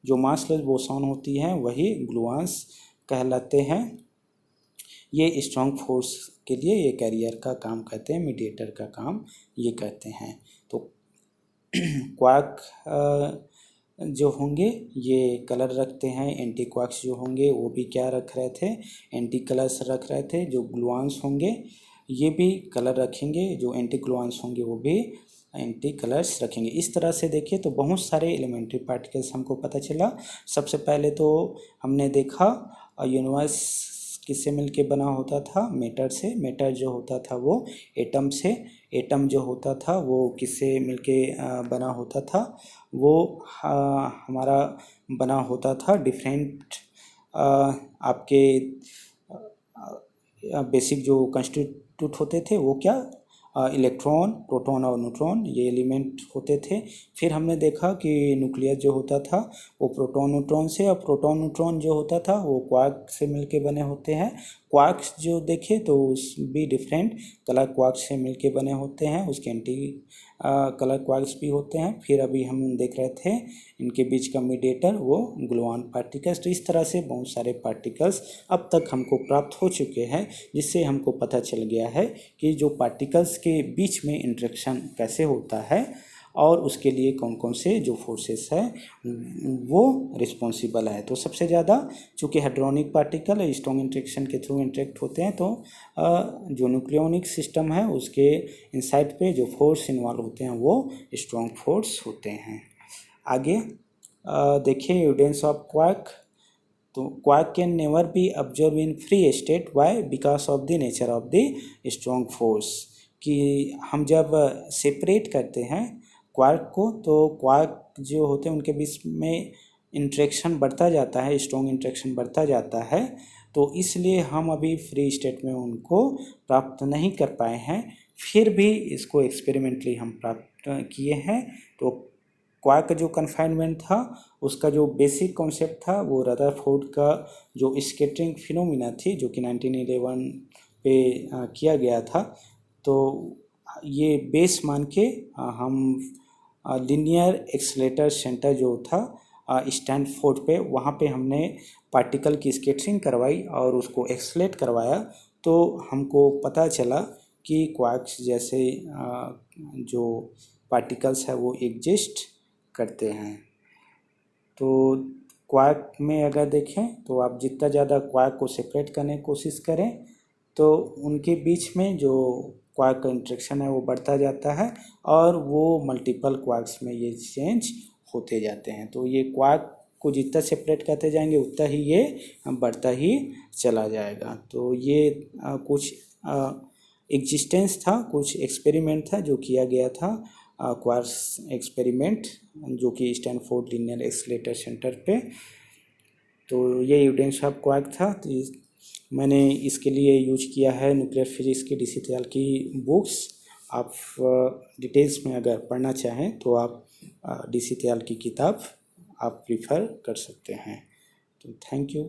जो मासलेस बोसॉन होती हैं वही ग्लूऑन्स कहलाते हैं। ये स्ट्रॉन्ग फोर्स के लिए ये कैरियर का काम करते हैं, मीडिएटर का काम ये करते हैं। तो क्वार्क जो होंगे ये कलर रखते हैं, एंटी क्वार्क्स जो होंगे वो भी क्या रख रहे थे, एंटी कलर्स रख रहे थे। जो ग्लूऑन्स होंगे ये भी कलर रखेंगे, जो एंटी ग्लूऑन्स होंगे वो भी एंटी कलर्स रखेंगे। इस तरह से देखिए तो बहुत सारे एलिमेंट्री पार्टिकल्स हमको पता चला। सबसे पहले तो हमने देखा यूनिवर्स किससे मिलके बना होता था, मैटर से। मैटर जो होता था वो एटम से, एटम जो होता था वो किससे मिलके बना होता था, वो हमारा बना होता था डिफरेंट आपके बेसिक जो कंस्टिट्यूट होते थे वो क्या, इलेक्ट्रॉन, प्रोटॉन और न्यूट्रॉन, ये एलिमेंट होते थे। फिर हमने देखा कि न्यूक्लियस जो होता था वो प्रोटॉन न्यूट्रॉन से, और प्रोटॉन न्यूट्रॉन जो होता था वो क्वार्क से मिलके बने होते हैं। क्वार्क्स जो देखे तो उस भी डिफरेंट कलर क्वार्क्स से मिलके बने होते हैं, उसके एंटी कलर क्वार्क्स भी होते हैं। फिर अभी हम देख रहे थे इनके बीच का मीडिएटर वो ग्लूऑन पार्टिकल्स। तो इस तरह से बहुत सारे पार्टिकल्स अब तक हमको प्राप्त हो चुके हैं, जिससे हमको पता चल गया है कि जो पार्टिकल्स के बीच में इंटरेक्शन कैसे होता है और उसके लिए कौन कौन से जो फोर्सेस है वो रिस्पॉन्सिबल है। तो सबसे ज़्यादा चूँकि हाइड्रोनिक पार्टिकल स्ट्रॉन्ग इंटरेक्शन के थ्रू इंटरेक्ट होते हैं, तो जो न्यूक्लियोनिक सिस्टम है उसके इनसाइड पे जो फोर्स इन्वॉल्व होते हैं वो स्ट्रॉन्ग फोर्स होते हैं। आगे देखिए एविडेंस ऑफ क्वार्क। तो quark can never be observe in free state, why, because of the nature of the strong force. कि हम जब सेपरेट करते हैं क्वार्क को तो क्वार्क जो होते हैं उनके बीच में इंटरेक्शन बढ़ता जाता है, स्ट्रॉन्ग इंटरेक्शन बढ़ता जाता है। तो इसलिए हम अभी फ्री स्टेट में उनको प्राप्त नहीं कर पाए हैं। फिर भी इसको एक्सपेरिमेंटली हम प्राप्त किए हैं। तो क्वार्क का जो कन्फाइनमेंट था उसका जो बेसिक कॉन्सेप्ट था वो रदरफोर्ड का जो स्कैटरिंग फिनोमिना थी जो कि 1911 पे किया गया था। तो ये बेस मान के हम लीनियर एक्सेलेरेटर सेंटर जो था स्टैनफोर्ड पे, वहाँ पे हमने पार्टिकल की स्कैटरिंग करवाई और उसको एक्सेलेरेट करवाया। तो हमको पता चला कि क्वार्क्स जैसे जो पार्टिकल्स है वो एग्जिस्ट करते हैं। तो क्वार्क में अगर देखें तो आप जितना ज़्यादा क्वार्क को सेपरेट करने की कोशिश करें तो उनके बीच में जो क्वार्क का इंटरेक्शन है वो बढ़ता जाता है और वो मल्टीपल क्वार्क्स में ये चेंज होते जाते हैं। तो ये क्वार्क को जितना सेपरेट करते जाएंगे उतना ही ये बढ़ता ही चला जाएगा। तो ये कुछ एग्जिस्टेंस था, कुछ एक्सपेरिमेंट था जो किया गया था, क्वार्क्स एक्सपेरिमेंट जो कि स्टैनफोर्ड लीनियर एक्सेलेरेटर सेंटर पे। तो ये एविडेंस ऑफ क्वार्क था। तो मैंने इसके लिए यूज किया है न्यूक्लियर फिजिक्स की DC दयाल की बुक्स। आप डिटेल्स में अगर पढ़ना चाहें तो आप DC दयाल की किताब आप प्रीफर कर सकते हैं। तो थैंक यू।